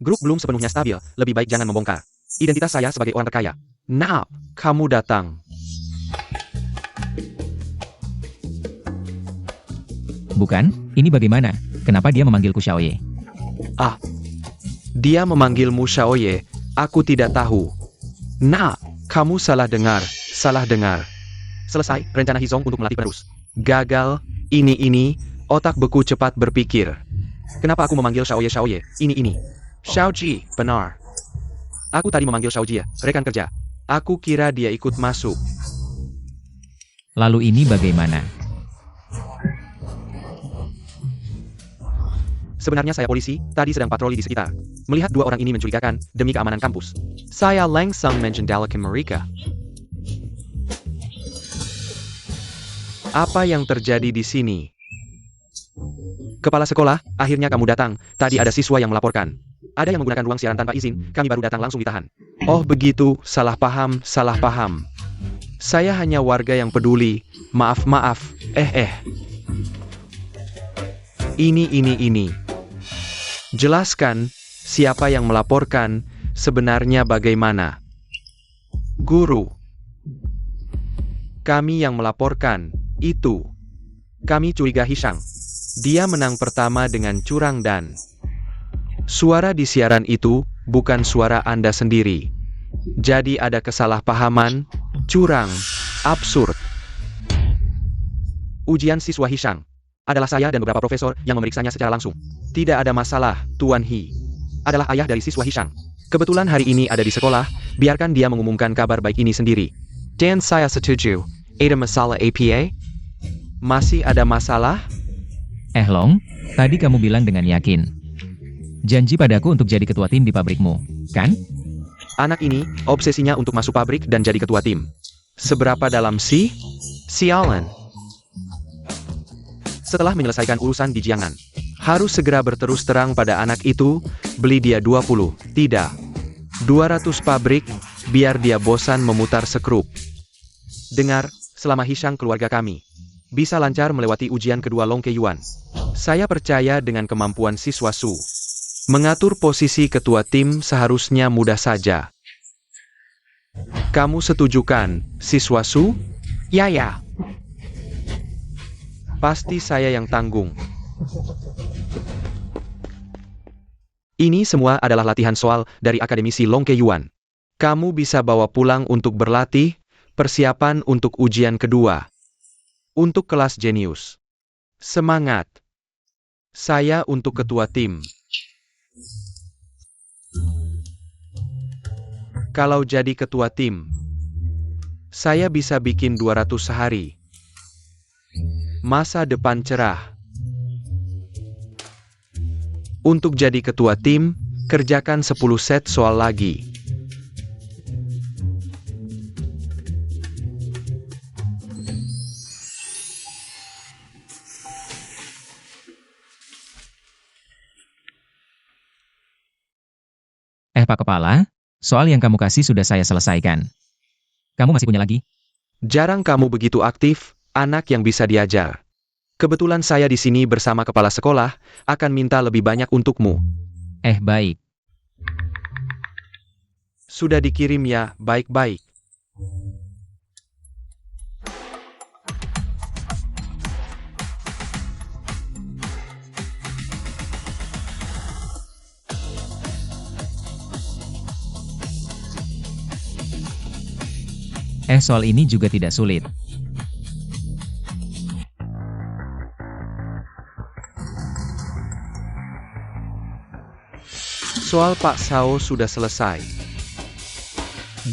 Grup belum sepenuhnya stabil, lebih baik jangan membongkar. Identitas saya sebagai orang terkaya. Nah, kamu datang. Bukan, ini bagaimana? Kenapa dia memanggilku Xiaoye? Ah, dia memanggilmu Xiaoye, aku tidak tahu. Nah, kamu salah dengar, salah dengar. Selesai, rencana Hizong untuk melatih penerus. Gagal, ini, otak beku cepat berpikir. Kenapa aku memanggil Xiaoye, ini. Xiaoji, benar. Aku tadi memanggil Xiaoji ya, rekan kerja. Aku kira dia ikut masuk. Lalu ini bagaimana? Sebenarnya saya polisi, tadi sedang patroli di sekitar. Melihat dua orang ini mencurigakan, demi keamanan kampus. Saya langsung menjendalakan mereka. Apa yang terjadi di sini? Kepala sekolah, akhirnya kamu datang. Tadi ada siswa yang melaporkan. Ada yang menggunakan ruang siaran tanpa izin, kami baru datang langsung ditahan. Oh begitu, salah paham. Saya hanya warga yang peduli. Maaf. Ini. Jelaskan, siapa yang melaporkan, sebenarnya bagaimana? Guru. Kami yang melaporkan, itu. Kami curiga Hishang. Dia menang pertama dengan curang dan... Suara di siaran itu, bukan suara Anda sendiri. Jadi ada kesalahpahaman, curang, absurd. Ujian siswa Hishang. Adalah saya dan beberapa profesor yang memeriksanya secara langsung. Tidak ada masalah, Tuan He. adalah ayah dari siswa Hishang. Kebetulan hari ini ada di sekolah, biarkan dia mengumumkan kabar baik ini sendiri. Dan saya setuju. Ada masalah APA? Masih ada masalah? Long, tadi kamu bilang dengan yakin. Janji padaku untuk jadi ketua tim di pabrikmu, kan? Anak ini, obsesinya untuk masuk pabrik dan jadi ketua tim. Seberapa dalam sih? Sialan. Setelah menyelesaikan urusan di Jiangnan, harus segera berterus terang pada anak itu, beli dia 20, tidak. 200 pabrik, biar dia bosan memutar sekrup. Dengar, selama Hishang keluarga kami bisa lancar melewati ujian kedua Long Keiyuan. Saya percaya dengan kemampuan siswa Su. Mengatur posisi ketua tim seharusnya mudah saja. Kamu setuju kan, siswa Su? Ya. Pasti saya yang tanggung. Ini semua adalah latihan soal dari akademisi Long Keiyuan. Kamu bisa bawa pulang untuk berlatih, persiapan untuk ujian kedua. Untuk kelas jenius. Semangat. Saya untuk ketua tim. Kalau jadi ketua tim, saya bisa bikin 200 sehari. Masa depan cerah. Untuk jadi ketua tim, kerjakan 10 set soal lagi. Pak Kepala, soal yang kamu kasih sudah saya selesaikan. Kamu masih punya lagi? Jarang kamu begitu aktif, anak yang bisa diajar. Kebetulan saya di sini bersama kepala sekolah, akan minta lebih banyak untukmu. Baik. Sudah dikirim ya, baik-baik. Soal ini juga tidak sulit. Soal Pak Sao sudah selesai.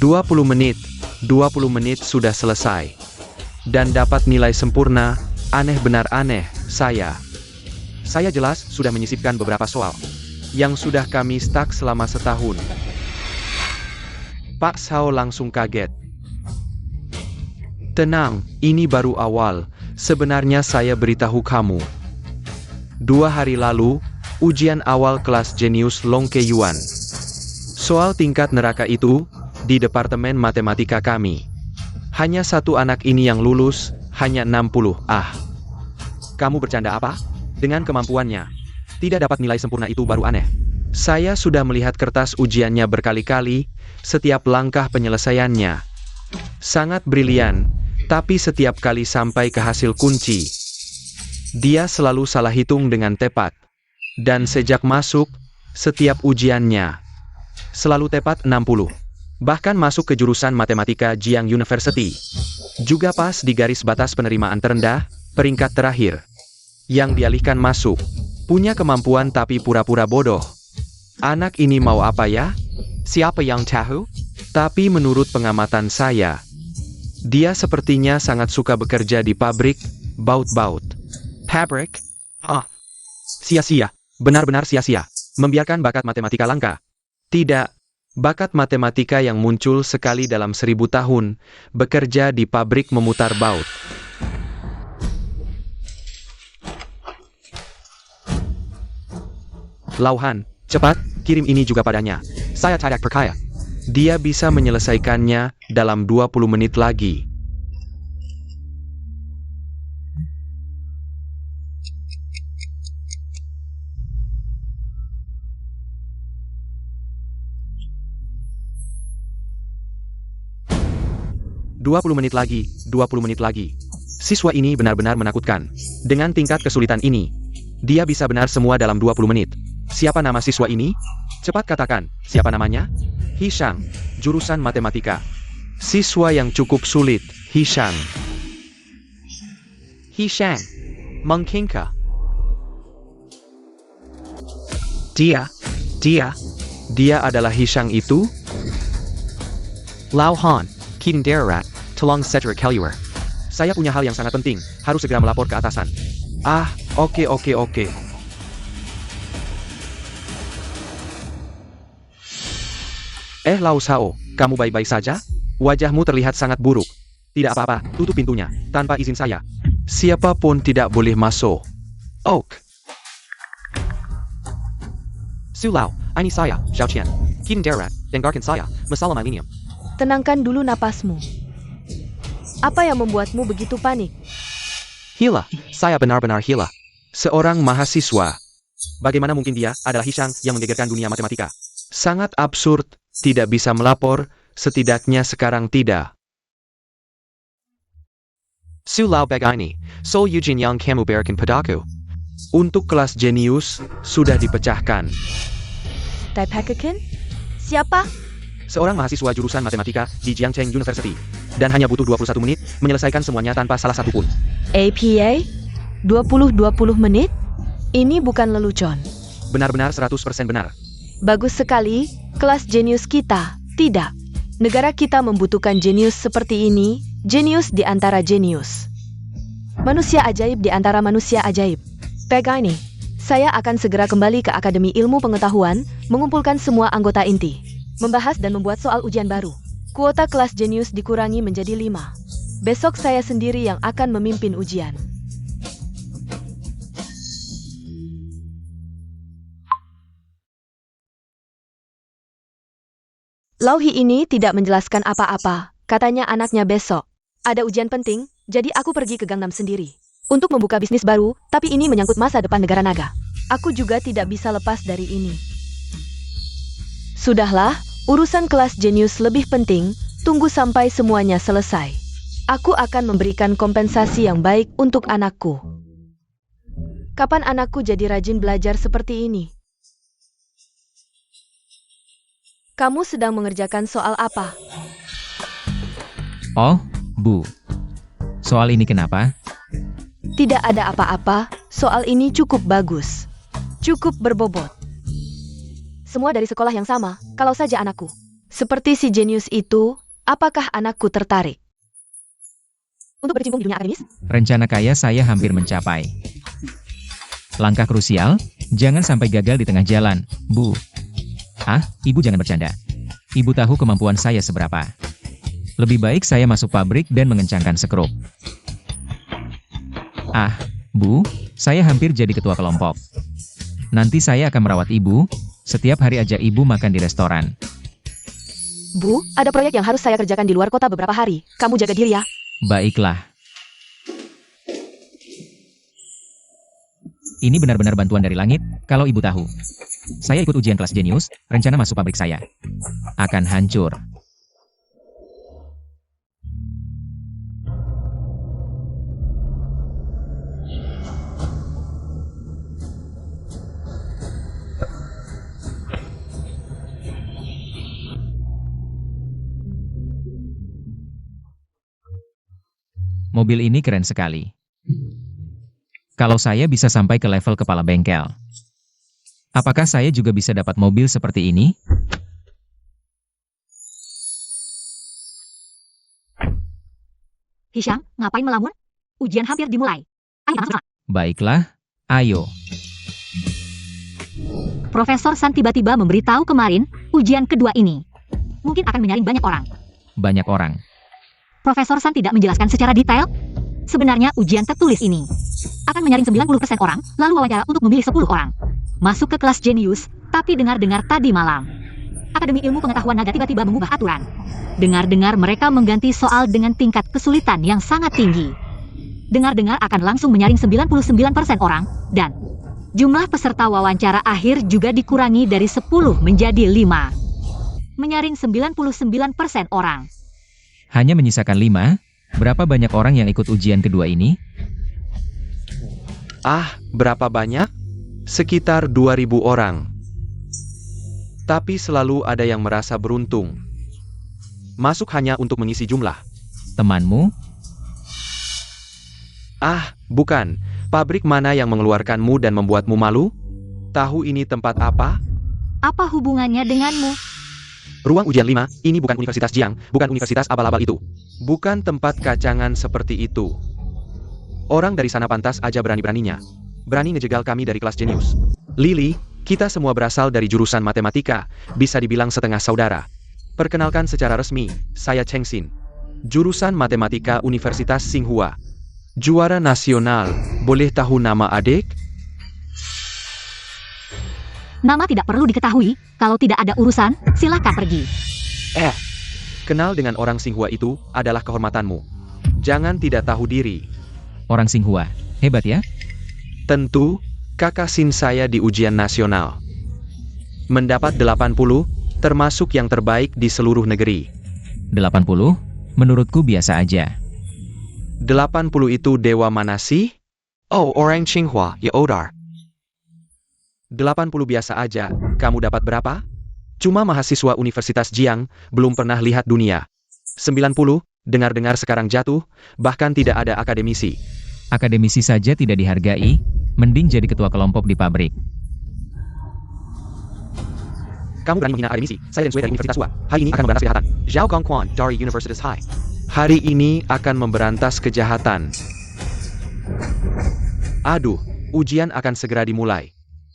20 menit sudah selesai. Dan dapat nilai sempurna, aneh benar aneh, saya. Saya jelas sudah menyisipkan beberapa soal yang sudah kami stuck selama setahun. Pak Sao langsung kaget. Tenang, ini baru awal, sebenarnya saya beritahu kamu. 2 hari lalu, ujian awal kelas jenius Long Keiyuan. Soal tingkat neraka itu, di Departemen Matematika kami. Hanya satu anak ini yang lulus, hanya 60. Kamu bercanda apa? Dengan kemampuannya, tidak dapat nilai sempurna itu baru aneh. Saya sudah melihat kertas ujiannya berkali-kali, setiap langkah penyelesaiannya. Sangat brilian, tapi setiap kali sampai ke hasil kunci, dia selalu salah hitung dengan tepat. Dan sejak masuk, setiap ujiannya selalu tepat 60. Bahkan masuk ke jurusan Matematika Jiang University. Juga pas di garis batas penerimaan terendah, peringkat terakhir. Yang dialihkan masuk. Punya kemampuan tapi pura-pura bodoh. Anak ini mau apa ya? Siapa yang tahu? Tapi menurut pengamatan saya, dia sepertinya sangat suka bekerja di pabrik, baut-baut. Pabrik? Sia-sia. Benar-benar sia-sia. Membiarkan bakat matematika langka. Tidak. Bakat matematika yang muncul sekali dalam 1000 tahun, bekerja di pabrik memutar baut. Lauhan, cepat, kirim ini juga padanya. Saya tidak percaya. Dia bisa menyelesaikannya dalam 20 menit lagi. "20 menit lagi, 20 menit lagi." Siswa ini benar-benar menakutkan. Dengan tingkat kesulitan ini, dia bisa benar semua dalam 20 menit. Siapa nama siswa ini? Cepat katakan, siapa namanya? Hishang, jurusan matematika. Siswa yang cukup sulit, Hishang. Hishang, mengkingka. Dia, Dia adalah Hishang itu? Lao Han, King Darat, tolong segera keluar. Saya punya hal yang sangat penting, harus segera melapor ke atasan. Oke. Lao Sao, kamu baik-baik saja? Wajahmu terlihat sangat buruk. Tidak apa-apa, tutup pintunya, tanpa izin saya. Siapapun tidak boleh masuk. Sulao, ini saya, Xiao Qian. King Darat, dengarkan saya, masalah milenium. Tenangkan dulu napasmu. Apa yang membuatmu begitu panik? Hila, saya benar-benar hila. Seorang mahasiswa. Bagaimana mungkin dia adalah Hishang yang menggegerkan dunia matematika? Sangat absurd, tidak bisa melapor, setidaknya sekarang tidak. Sulao begini, Sol Eugene yang kamu berikan padaku. Untuk kelas jenius, sudah dipecahkan. Taipakaken? Siapa? Seorang mahasiswa jurusan matematika di Jiangcheng University. Dan hanya butuh 21 menit, menyelesaikan semuanya tanpa salah satu pun. APA? 20 menit? Ini bukan lelucon. Benar-benar 100% benar. Bagus sekali, kelas jenius kita. Tidak. Negara kita membutuhkan jenius seperti ini, jenius di antara jenius. Manusia ajaib di antara manusia ajaib. Begini, saya akan segera kembali ke Akademi Ilmu Pengetahuan, mengumpulkan semua anggota inti. Membahas dan membuat soal ujian baru. Kuota kelas jenius dikurangi menjadi 5. Besok saya sendiri yang akan memimpin ujian. Lauhi ini tidak menjelaskan apa-apa, katanya anaknya besok. Ada ujian penting, jadi aku pergi ke Gangnam sendiri. Untuk membuka bisnis baru, tapi ini menyangkut masa depan negara naga. Aku juga tidak bisa lepas dari ini. Sudahlah, urusan kelas jenius lebih penting, tunggu sampai semuanya selesai. Aku akan memberikan kompensasi yang baik untuk anakku. Kapan anakku jadi rajin belajar seperti ini? Kamu sedang mengerjakan soal apa? Oh, Bu. Soal ini kenapa? Tidak ada apa-apa, soal ini cukup bagus. Cukup berbobot. Semua dari sekolah yang sama, kalau saja anakku. Seperti si jenius itu, apakah anakku tertarik? Untuk berkecimpung di dunia akademis? Rencana kaya saya hampir mencapai. Langkah krusial, jangan sampai gagal di tengah jalan, Bu. Ibu jangan bercanda. Ibu tahu kemampuan saya seberapa. Lebih baik saya masuk pabrik dan mengencangkan sekrup. Bu, saya hampir jadi ketua kelompok. Nanti saya akan merawat ibu, setiap hari ajak ibu makan di restoran. Bu, ada proyek yang harus saya kerjakan di luar kota beberapa hari. Kamu jaga diri ya. Baiklah. Ini benar-benar bantuan dari langit, kalau ibu tahu. Saya ikut ujian kelas jenius, rencana masuk pabrik saya akan hancur. Mobil ini keren sekali. Kalau saya bisa sampai ke level kepala bengkel, apakah saya juga bisa dapat mobil seperti ini? Hishang, ngapain melamun? Ujian hampir dimulai. Ayo masuk. Baiklah, ayo. Profesor San tiba-tiba memberitahu kemarin, ujian kedua ini mungkin akan menyaring banyak orang. Banyak orang. Profesor San tidak menjelaskan secara detail. Sebenarnya ujian tertulis ini akan menyaring 90% orang, lalu wawancara untuk memilih 10 orang. Masuk ke kelas jenius, tapi dengar-dengar tadi malam, Akademi Ilmu Pengetahuan Naga tiba-tiba mengubah aturan. Dengar-dengar mereka mengganti soal dengan tingkat kesulitan yang sangat tinggi. Dengar-dengar akan langsung menyaring 99% orang, dan jumlah peserta wawancara akhir juga dikurangi dari 10 menjadi 5. Menyaring 99% orang. Hanya menyisakan 5, berapa banyak orang yang ikut ujian kedua ini? Berapa banyak? Sekitar 2.000 orang. Tapi selalu ada yang merasa beruntung. Masuk hanya untuk mengisi jumlah. Temanmu? Bukan. Pabrik mana yang mengeluarkanmu dan membuatmu malu? Tahu ini tempat apa? Apa hubungannya denganmu? Ruang ujian 5, ini bukan Universitas Jiang, bukan universitas abal-abal itu. Bukan tempat kacangan seperti itu. Orang dari sana pantas aja berani-beraninya. Berani ngejegal kami dari kelas jenius. Lily, kita semua berasal dari jurusan matematika, bisa dibilang setengah saudara. Perkenalkan secara resmi, saya Cheng Xin. Jurusan matematika Universitas Tsinghua. Juara nasional, boleh tahu nama adik? Nama tidak perlu diketahui, kalau tidak ada urusan, silakan pergi. Kenal dengan orang Tsinghua itu adalah kehormatanmu. Jangan tidak tahu diri. Orang Tsinghua. Hebat ya? Tentu, kakak Sin saya di ujian nasional. Mendapat 80, termasuk yang terbaik di seluruh negeri. 80? Menurutku biasa aja. 80 itu dewa mana sih? Oh, orang Tsinghua, ya odar. 80 biasa aja, kamu dapat berapa? Cuma mahasiswa Universitas Jiang, belum pernah lihat dunia. 90, dengar-dengar sekarang jatuh, bahkan tidak ada akademisi. Akademisi saja tidak dihargai, mending jadi ketua kelompok di pabrik. Kamu berani menghina akademisi, saya dan Sue dari Universitas Hua. Hari ini akan memberantas kejahatan. Zhao Gongquan dari Universitas High. Hari ini akan memberantas kejahatan. Aduh, ujian akan segera dimulai.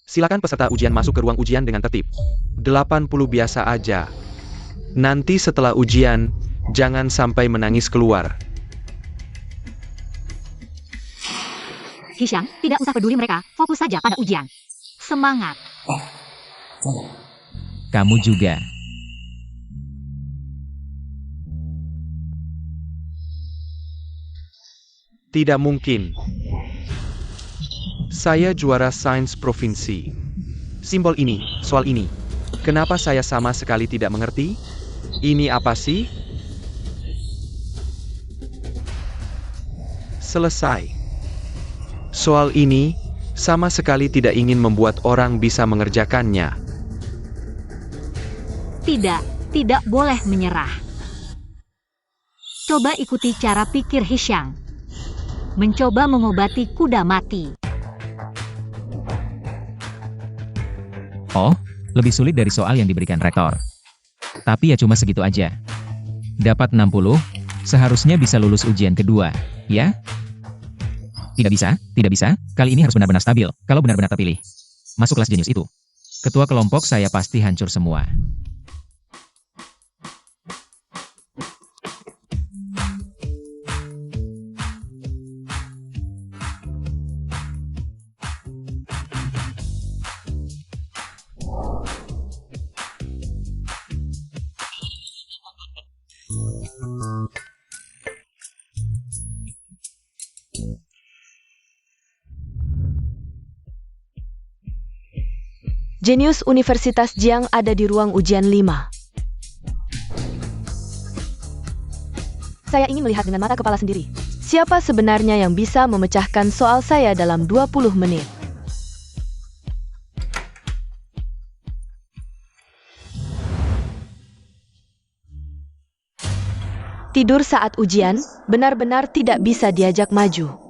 Silakan peserta ujian masuk ke ruang ujian dengan tertib. 80 biasa aja. Nanti setelah ujian, jangan sampai menangis keluar. Hisyang, tidak usah peduli mereka, fokus saja pada ujian. Semangat. Kamu juga. Tidak mungkin. Saya juara sains provinsi. Simbol ini, soal ini. Kenapa saya sama sekali tidak mengerti? Ini apa sih? Selesai. Soal ini, sama sekali tidak ingin membuat orang bisa mengerjakannya. Tidak boleh menyerah. Coba ikuti cara pikir Hisyang. Mencoba mengobati kuda mati. Oh, lebih sulit dari soal yang diberikan rektor. Tapi ya cuma segitu aja. Dapat 60, seharusnya bisa lulus ujian kedua, ya? Tidak bisa. Kali ini harus benar-benar stabil, kalau benar-benar terpilih. Masuk kelas jenius itu. Ketua kelompok saya pasti hancur semua. Jenius Universitas Jiang ada di ruang ujian 5. Saya ingin melihat dengan mata kepala sendiri. Siapa sebenarnya yang bisa memecahkan soal saya dalam 20 menit? Tidur saat ujian, benar-benar tidak bisa diajak maju.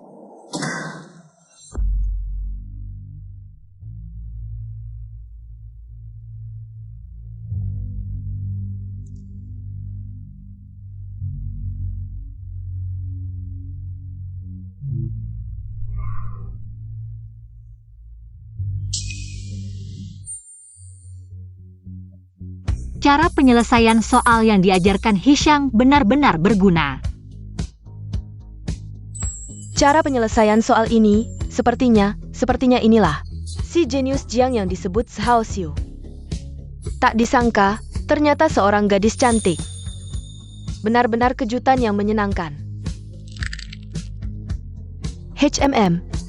Cara penyelesaian soal yang diajarkan Hisyang benar-benar berguna. Cara penyelesaian soal ini, sepertinya inilah. Si jenius Jiang yang disebut Xiao Xiu. Tak disangka, ternyata seorang gadis cantik. Benar-benar kejutan yang menyenangkan.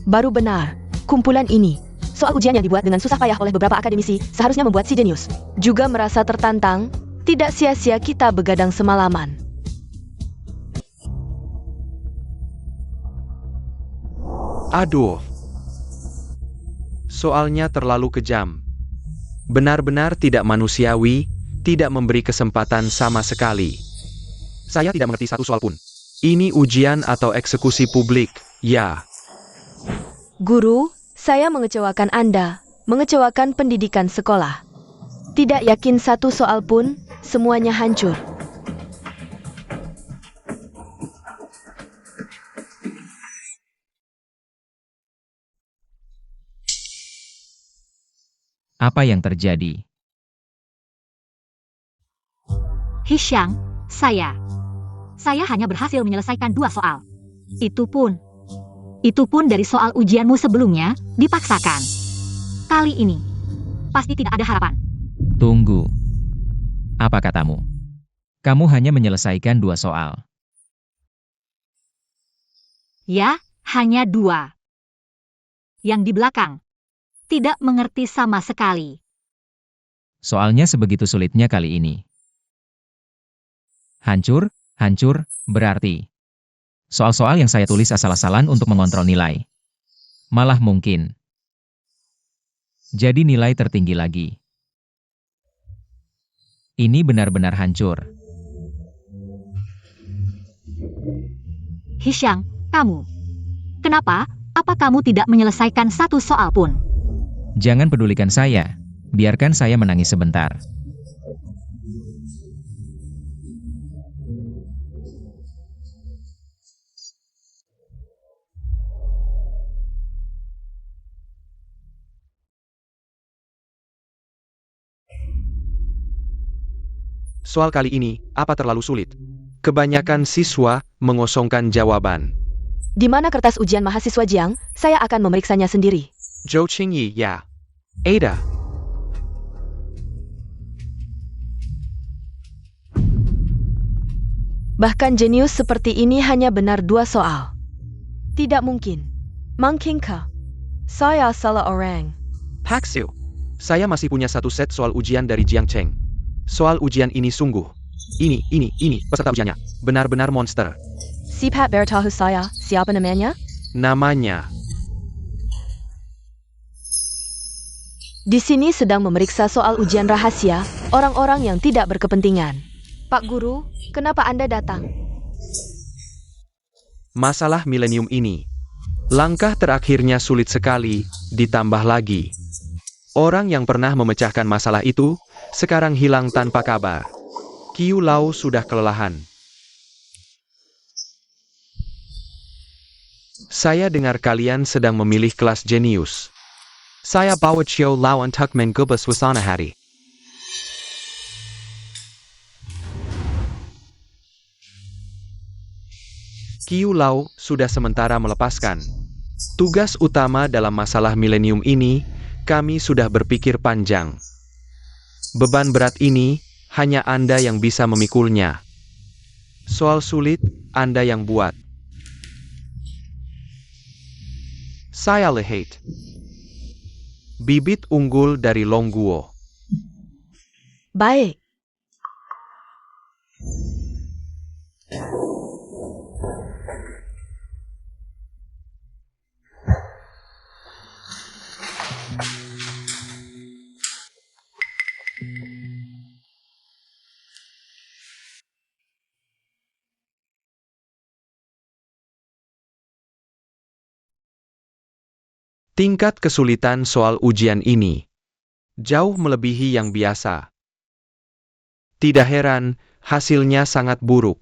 baru benar. Kumpulan ini, soal ujian yang dibuat dengan susah payah oleh beberapa akademisi, seharusnya membuat si jenius juga merasa tertantang. Tidak sia-sia kita begadang semalaman. Aduh. Soalnya terlalu kejam. Benar-benar tidak manusiawi, tidak memberi kesempatan sama sekali. Saya tidak mengerti satu soal pun. Ini ujian atau eksekusi publik, ya. Guru, saya mengecewakan Anda, mengecewakan pendidikan sekolah. Tidak yakin satu soal pun, semuanya hancur. Apa yang terjadi? Hisyang, saya hanya berhasil menyelesaikan 2 soal. Itu pun dari soal ujianmu sebelumnya, dipaksakan. Kali ini, pasti tidak ada harapan. Tunggu. Apa katamu? Kamu hanya menyelesaikan 2 soal. Ya, hanya 2. Yang di belakang, tidak mengerti sama sekali. Soalnya sebegitu sulitnya kali ini. Hancur, berarti. Soal-soal yang saya tulis asal-asalan untuk mengontrol nilai. Malah mungkin. Jadi nilai tertinggi lagi. Ini benar-benar hancur. Hisyang, kamu. Kenapa? Apa kamu tidak menyelesaikan 1 soal pun? Jangan pedulikan saya. Biarkan saya menangis sebentar. Soal kali ini, apa terlalu sulit? Kebanyakan siswa mengosongkan jawaban. Di mana kertas ujian mahasiswa Jiang? Saya akan memeriksanya sendiri. Zhou Qingyi, ya. Ada. Bahkan jenius seperti ini hanya benar 2 soal. Tidak mungkin. Mungkinkah? Saya salah orang. Haksiu. Saya masih punya 1 set soal ujian dari Jiang Cheng. Soal ujian ini sungguh. Ini, peserta ujiannya. Benar-benar monster. Sipat bertahu saya, siapa namanya? Namanya. Di sini sedang memeriksa soal ujian rahasia, orang-orang yang tidak berkepentingan. Pak Guru, kenapa Anda datang? Masalah milenium ini. Langkah terakhirnya sulit sekali, ditambah lagi. Orang yang pernah memecahkan masalah itu, sekarang hilang tanpa kabar. Qiu Lao sudah kelelahan. Saya dengar kalian sedang memilih kelas jenius. Saya bawa Qiu Lao untuk mengubah suasana hari. Qiu Lao sudah sementara melepaskan. Tugas utama dalam masalah milenium ini, kami sudah berpikir panjang. Beban berat ini, hanya Anda yang bisa memikulnya. Soal sulit, Anda yang buat. Saya lihat. Bibit unggul dari Longguo. Baik. Tingkat kesulitan soal ujian ini jauh melebihi yang biasa. Tidak heran, hasilnya sangat buruk.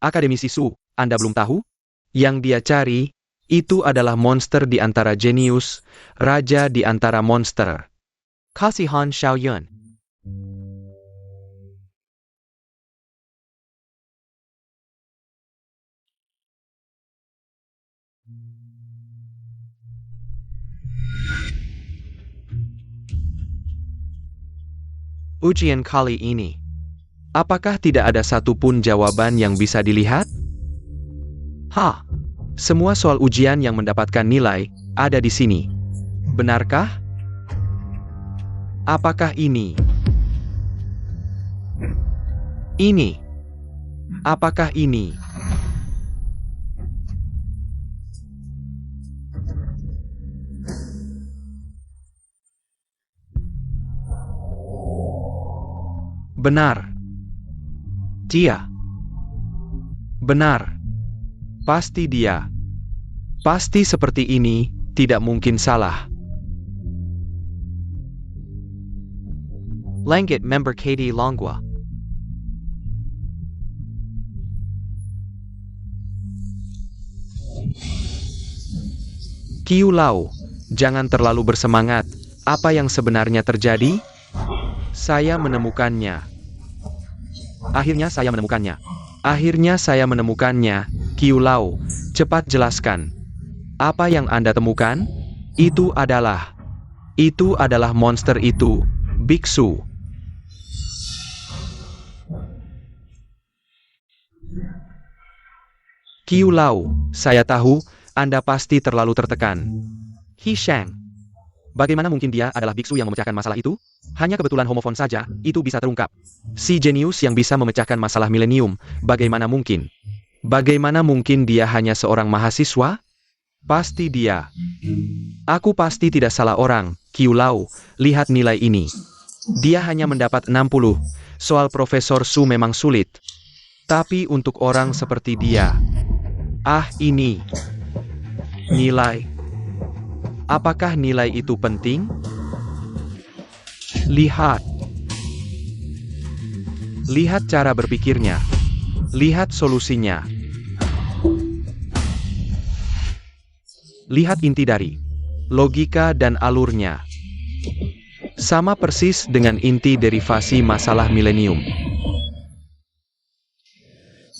Akademisi Su, Anda belum tahu? Yang dia cari, itu adalah monster di antara jenius, raja di antara monster. Kasihan Xiaoyun. Ujian kali ini. Apakah tidak ada satupun jawaban yang bisa dilihat? Semua soal ujian yang mendapatkan nilai ada di sini. Benarkah? Apakah ini? Ini? Apakah ini? Benar. Dia. Benar. Pasti dia. Pasti seperti ini, tidak mungkin salah. Langit member KD Longwa. Kiu Lao, jangan terlalu bersemangat. Apa yang sebenarnya terjadi? Saya menemukannya. Akhirnya saya menemukannya. Akhirnya saya menemukannya. Kiu Lao, cepat jelaskan. Apa yang Anda temukan? Itu adalah monster itu, biksu. Kiu Lao, saya tahu, Anda pasti terlalu tertekan. Hishang, bagaimana mungkin dia adalah biksu yang memecahkan masalah itu? Hanya kebetulan homofon saja, itu bisa terungkap. Si jenius yang bisa memecahkan masalah milenium, bagaimana mungkin? Bagaimana mungkin dia hanya seorang mahasiswa? Pasti dia. Aku pasti tidak salah orang, Kiu Lao, lihat nilai ini. Dia hanya mendapat 60. Soal Profesor Su memang sulit. Tapi untuk orang seperti dia. Ini. Nilai. Apakah nilai itu penting? Lihat. Lihat cara berpikirnya. Lihat solusinya. Lihat inti dari logika dan alurnya. Sama persis dengan inti derivasi masalah milenium.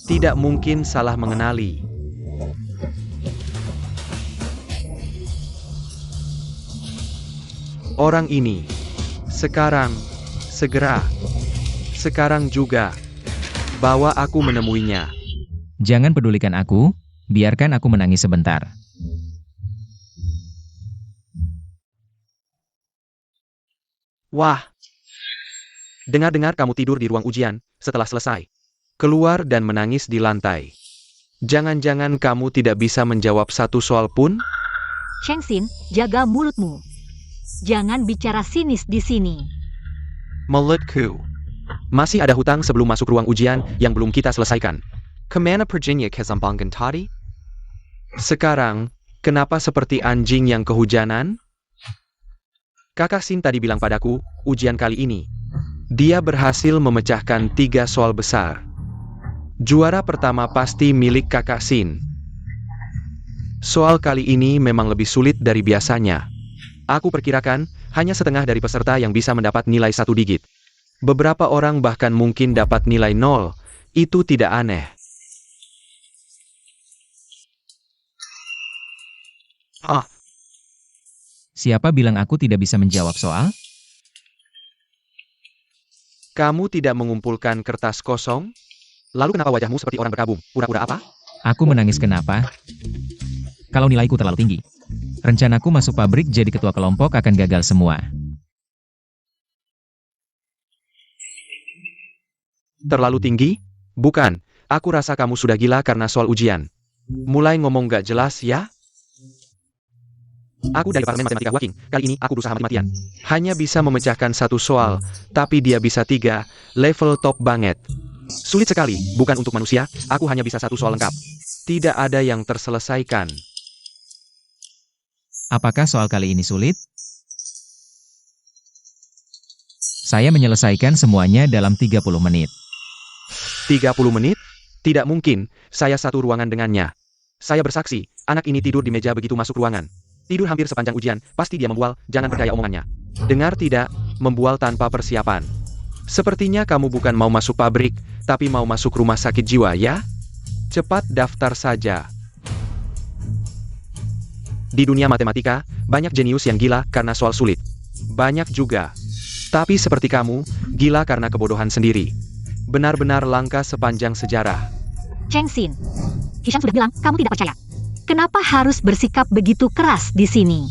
Tidak mungkin salah mengenali. Orang ini. Sekarang. Segera. Sekarang juga. Bawa aku menemuinya. Jangan pedulikan aku, biarkan aku menangis sebentar. Wah. Dengar-dengar kamu tidur di ruang ujian, setelah selesai. Keluar dan menangis di lantai. Jangan-jangan kamu tidak bisa menjawab satu soal pun? Chengxin, jaga mulutmu. Jangan bicara sinis di sini. Mulutku. Masih ada hutang sebelum masuk ruang ujian yang belum kita selesaikan. Kemana perginya Kezambangan tadi? Sekarang, kenapa seperti anjing yang kehujanan? Kakak Sin tadi bilang padaku, ujian kali ini. Dia berhasil memecahkan 3 soal besar. Juara pertama pasti milik Kakak Sin. Soal kali ini memang lebih sulit dari biasanya. Aku perkirakan, hanya setengah dari peserta yang bisa mendapat nilai 1 digit. Beberapa orang bahkan mungkin dapat nilai 0. Itu tidak aneh. Siapa bilang aku tidak bisa menjawab soal? Kamu tidak mengumpulkan kertas kosong? Lalu kenapa wajahmu seperti orang berkabung? Pura-pura apa? Aku menangis kenapa? Kalau nilaiku terlalu tinggi. Rencanaku masuk pabrik jadi ketua kelompok akan gagal semua. Terlalu tinggi? Bukan, aku rasa kamu sudah gila karena soal ujian. Mulai ngomong gak jelas ya? Aku dari Departemen Matematika Waking, kali ini aku berusaha mati-matian. Hanya bisa memecahkan 1 soal, tapi dia bisa 3, level top banget. Sulit sekali, bukan untuk manusia, aku hanya bisa 1 soal lengkap. Tidak ada yang terselesaikan. Apakah soal kali ini sulit? Saya menyelesaikan semuanya dalam 30 menit. 30 menit? Tidak mungkin, saya satu ruangan dengannya. Saya bersaksi, anak ini tidur di meja begitu masuk ruangan. Tidur hampir sepanjang ujian, pasti dia membual, jangan percaya omongannya. Dengar tidak, membual tanpa persiapan. Sepertinya kamu bukan mau masuk pabrik, tapi mau masuk rumah sakit jiwa ya? Cepat daftar saja. Di dunia matematika, banyak jenius yang gila karena soal sulit. Banyak juga. Tapi seperti kamu, gila karena kebodohan sendiri. Benar-benar langka sepanjang sejarah. Chengxin, Hisham sudah bilang kamu tidak percaya. Kenapa harus bersikap begitu keras di sini?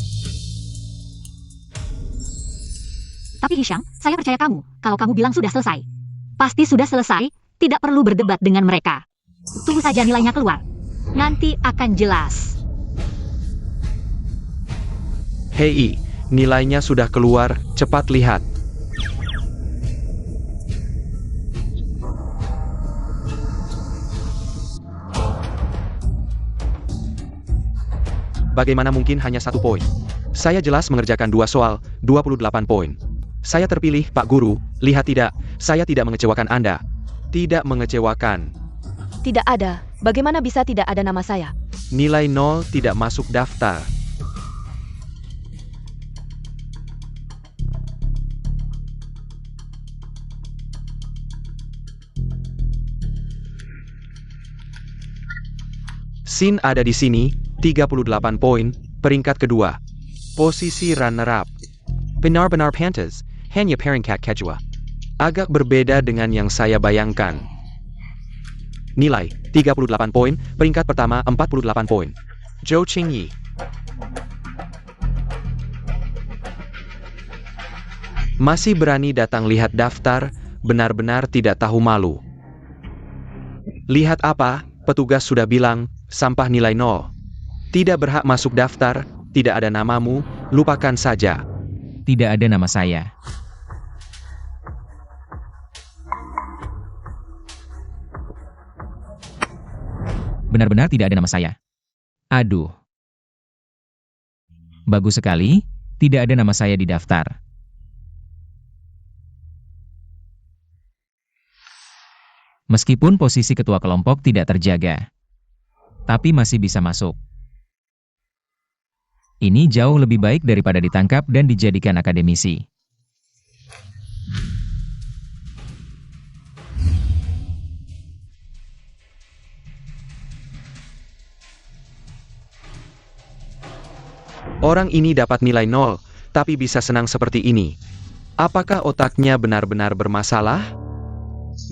Tapi Hisham, saya percaya kamu, kalau kamu bilang sudah selesai. Pasti sudah selesai, tidak perlu berdebat dengan mereka. Tunggu saja nilainya keluar. Nanti akan jelas. Hei, nilainya sudah keluar, cepat lihat. Bagaimana mungkin hanya 1 poin? Saya jelas mengerjakan 2 soal, 28 poin. Saya terpilih, Pak Guru. Lihat tidak, saya tidak mengecewakan Anda. Tidak mengecewakan. Tidak ada. Bagaimana bisa tidak ada nama saya? Nilai 0 tidak masuk daftar. Sin ada di sini, 38 poin, peringkat kedua. Posisi runner-up. Benar-benar pantas, hanya peringkat kedua. Agak berbeda dengan yang saya bayangkan. Nilai, 38 poin, peringkat pertama 48 poin. Zhou Qingyi. Masih berani datang lihat daftar, benar-benar tidak tahu malu. Lihat apa, petugas sudah bilang, sampah nilai 0. Tidak berhak masuk daftar, tidak ada namamu, lupakan saja. Tidak ada nama saya. Benar-benar tidak ada nama saya. Aduh. Bagus sekali, tidak ada nama saya di daftar. Meskipun posisi ketua kelompok tidak terjaga, tapi masih bisa masuk. Ini jauh lebih baik daripada ditangkap dan dijadikan akademisi. Orang ini dapat nilai 0, tapi bisa senang seperti ini. Apakah otaknya benar-benar bermasalah?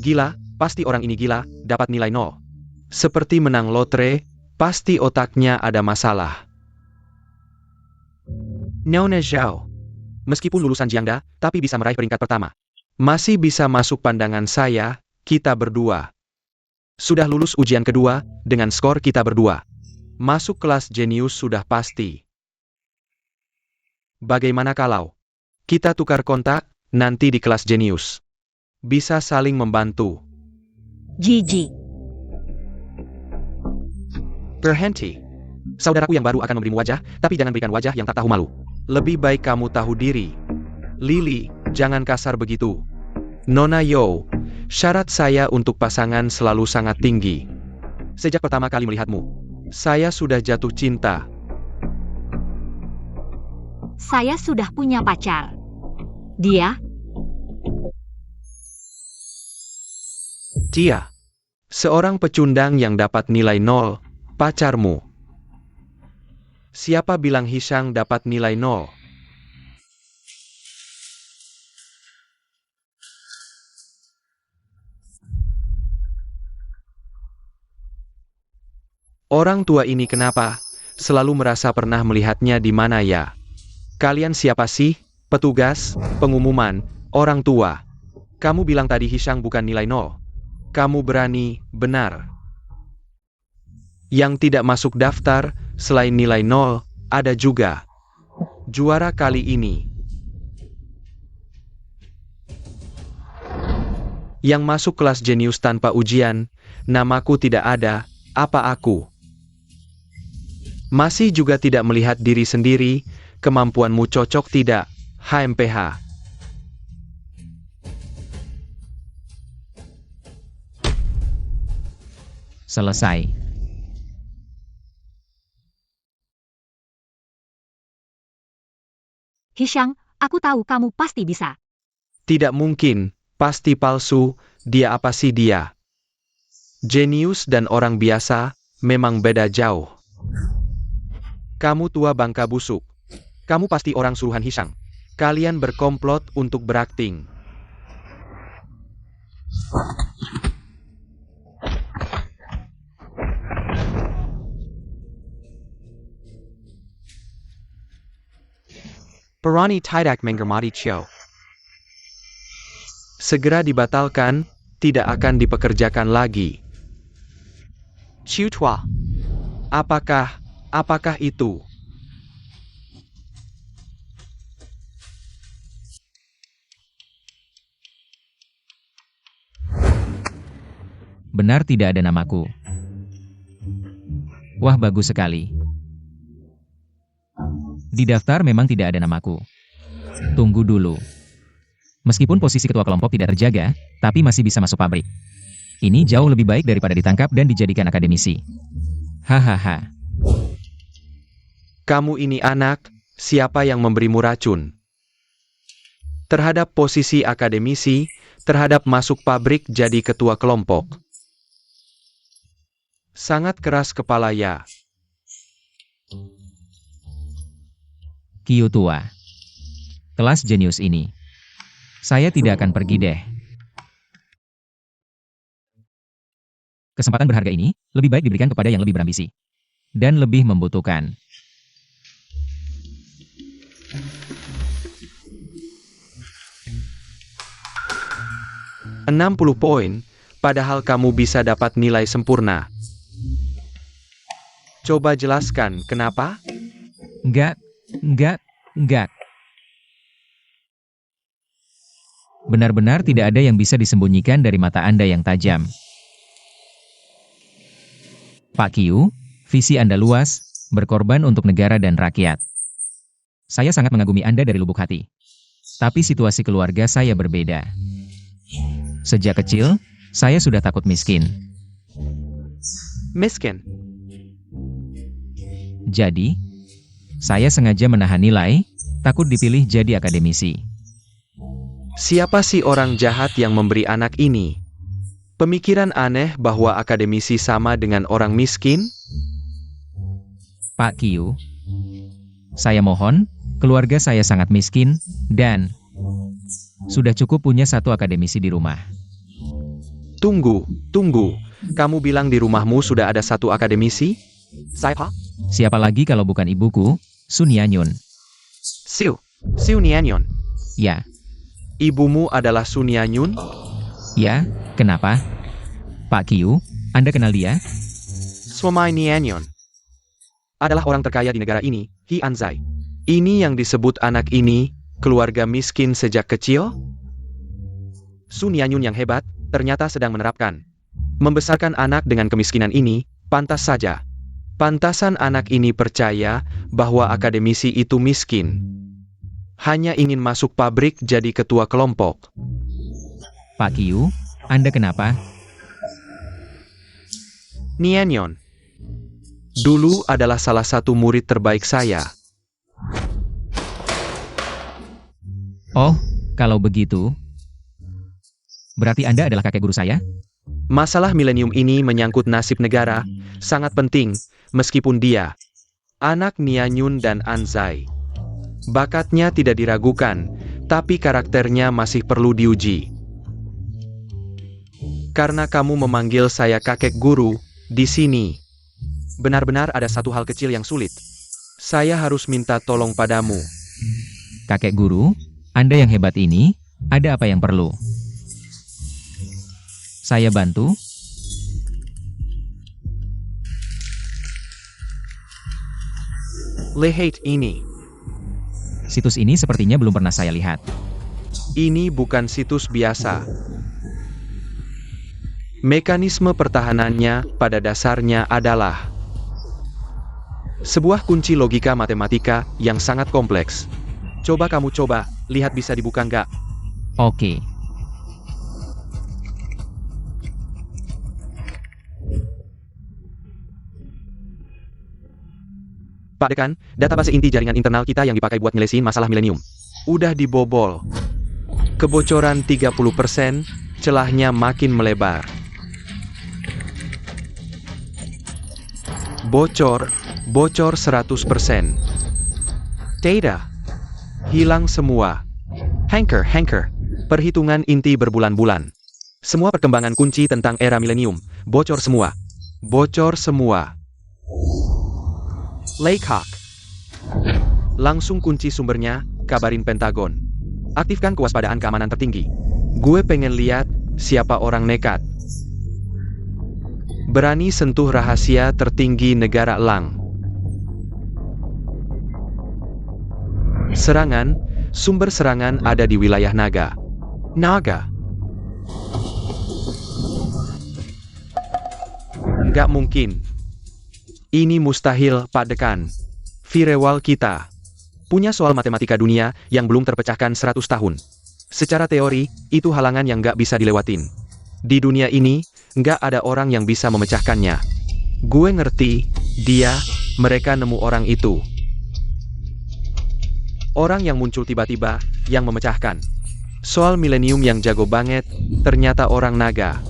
Gila, pasti orang ini gila, dapat nilai 0. Seperti menang lotre, pasti otaknya ada masalah. Nona Zhao. Meskipun lulusan Jiangda, tapi bisa meraih peringkat pertama. Masih bisa masuk pandangan saya, kita berdua. Sudah lulus ujian kedua, dengan skor kita berdua. Masuk kelas jenius sudah pasti. Bagaimana kalau kita tukar kontak, nanti di kelas jenius? Bisa saling membantu. Gigi. Berhenti. Saudaraku yang baru akan memberimu wajah, tapi jangan berikan wajah yang tak tahu malu. Lebih baik kamu tahu diri. Lily, jangan kasar begitu. Nona Yo, syarat saya untuk pasangan selalu sangat tinggi. Sejak pertama kali melihatmu, saya sudah jatuh cinta. Saya sudah punya pacar. Dia, seorang pecundang yang dapat nilai 0, pacarmu. Siapa bilang Hishang dapat nilai 0? Orang tua ini kenapa? Selalu merasa pernah melihatnya di mana ya? Kalian siapa sih? Petugas, pengumuman, orang tua. Kamu bilang tadi Hishang bukan nilai 0. Kamu berani, benar. Yang tidak masuk daftar, selain nilai 0, ada juga juara kali ini. Yang masuk kelas jenius tanpa ujian, namaku tidak ada, apa aku? Masih juga tidak melihat diri sendiri, kemampuanmu cocok tidak, HMPH. Selesai. Hishang, aku tahu kamu pasti bisa. Tidak mungkin, pasti palsu, dia apa sih dia? Jenius dan orang biasa, memang beda jauh. Kamu tua bangka busuk. Kamu pasti orang suruhan Hishang. Kalian berkomplot untuk berakting. Perani tidak menghormati Chiao. Segera dibatalkan, tidak akan dipekerjakan lagi. Chiu Tua. Apakah itu? Benar tidak ada namaku. Wah, bagus sekali. Di daftar memang tidak ada namaku. Tunggu dulu. Meskipun posisi ketua kelompok tidak terjaga, tapi masih bisa masuk pabrik. Ini jauh lebih baik daripada ditangkap dan dijadikan akademisi. Hahaha. Kamu ini anak, siapa yang memberimu racun? Terhadap posisi akademisi, terhadap masuk pabrik jadi ketua kelompok. Sangat keras kepala ya. Kyu tua. Kelas jenius ini. Saya tidak akan pergi deh. Kesempatan berharga ini lebih baik diberikan kepada yang lebih berambisi dan lebih membutuhkan. $60 poin, padahal kamu bisa dapat nilai sempurna. Coba jelaskan kenapa? Enggak. Benar-benar tidak ada yang bisa disembunyikan dari mata Anda yang tajam. Pak Kyu, visi Anda luas, berkorban untuk negara dan rakyat. Saya sangat mengagumi Anda dari lubuk hati. Tapi situasi keluarga saya berbeda. Sejak kecil, saya sudah takut miskin. Miskin. Jadi, saya sengaja menahan nilai, takut dipilih jadi akademisi. Siapa sih orang jahat yang memberi anak ini? Pemikiran aneh bahwa akademisi sama dengan orang miskin? Pak Kyu, saya mohon, keluarga saya sangat miskin, dan sudah cukup punya satu akademisi di rumah. Tunggu. Kamu bilang di rumahmu sudah ada satu akademisi? Siapa? Siapa lagi kalau bukan ibuku, Sun Yanyun. Siu Nianyon. Ya, Ibumu adalah Sun Yanyun? ya, kenapa? Pak Kyu, Anda kenal dia? Suamai Nianyon adalah orang terkaya di negara ini, Hi Anzai. Ini yang disebut anak ini, keluarga miskin sejak kecil? Sun Yanyun yang hebat, ternyata sedang menerapkan. Membesarkan anak dengan kemiskinan ini, pantas saja. Pantasan anak ini percaya bahwa akademisi itu miskin. Hanya ingin masuk pabrik jadi ketua kelompok. Pak Kyu, Anda kenapa? Nianyon dulu adalah salah satu murid terbaik saya. Oh, kalau begitu, berarti Anda adalah kakek guru saya? Masalah milenium ini menyangkut nasib negara, sangat penting, meskipun dia anak Nianyon dan Anzai. Bakatnya tidak diragukan, tapi karakternya masih perlu diuji. Karena kamu memanggil saya kakek guru, di sini benar-benar ada satu hal kecil yang sulit. Saya harus minta tolong padamu. Kakek guru, Anda yang hebat ini, ada apa yang perlu? Saya bantu? Lihat ini. Situs ini sepertinya belum pernah saya lihat. Ini bukan situs biasa. Mekanisme pertahanannya pada dasarnya adalah sebuah kunci logika matematika yang sangat kompleks. Coba kamu lihat bisa dibuka nggak? Oke. Pak Dekan, database inti jaringan internal kita yang dipakai buat nyelesain masalah milenium udah dibobol. Kebocoran 30%, celahnya makin melebar. Bocor 100%. Data hilang semua. Hanker, perhitungan inti berbulan-bulan. Semua perkembangan kunci tentang era milenium, bocor semua. Laycock. Langsung kunci sumbernya, kabarin Pentagon. Aktifkan kewaspadaan keamanan tertinggi. Gue pengen lihat siapa orang nekat berani sentuh rahasia tertinggi negara Lang. Serangan, sumber serangan ada di wilayah Naga. Nggak mungkin. Ini mustahil, Pak Dekan. Firewall kita punya soal matematika dunia yang belum terpecahkan 100 tahun. Secara teori, itu halangan yang nggak bisa dilewatin. Di dunia ini, nggak ada orang yang bisa memecahkannya. Gue ngerti, mereka nemu orang itu. Orang yang muncul tiba-tiba, yang memecahkan. Soal milenium yang jago banget, ternyata orang naga.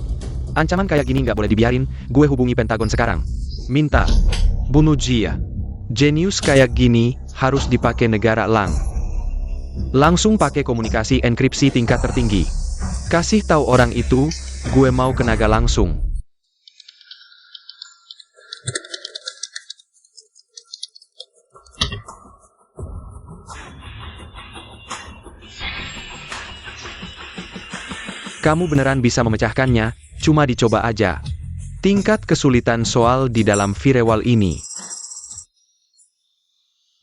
Ancaman kayak gini nggak boleh dibiarin, gue hubungi Pentagon sekarang. Minta, bunuh Jia. Jenius kayak gini, harus dipakai negara Lang. Langsung pakai komunikasi enkripsi tingkat tertinggi. Kasih tahu orang itu, gue mau ke naga langsung. Kamu beneran bisa memecahkannya, cuma dicoba aja. Tingkat kesulitan soal di dalam firewall ini.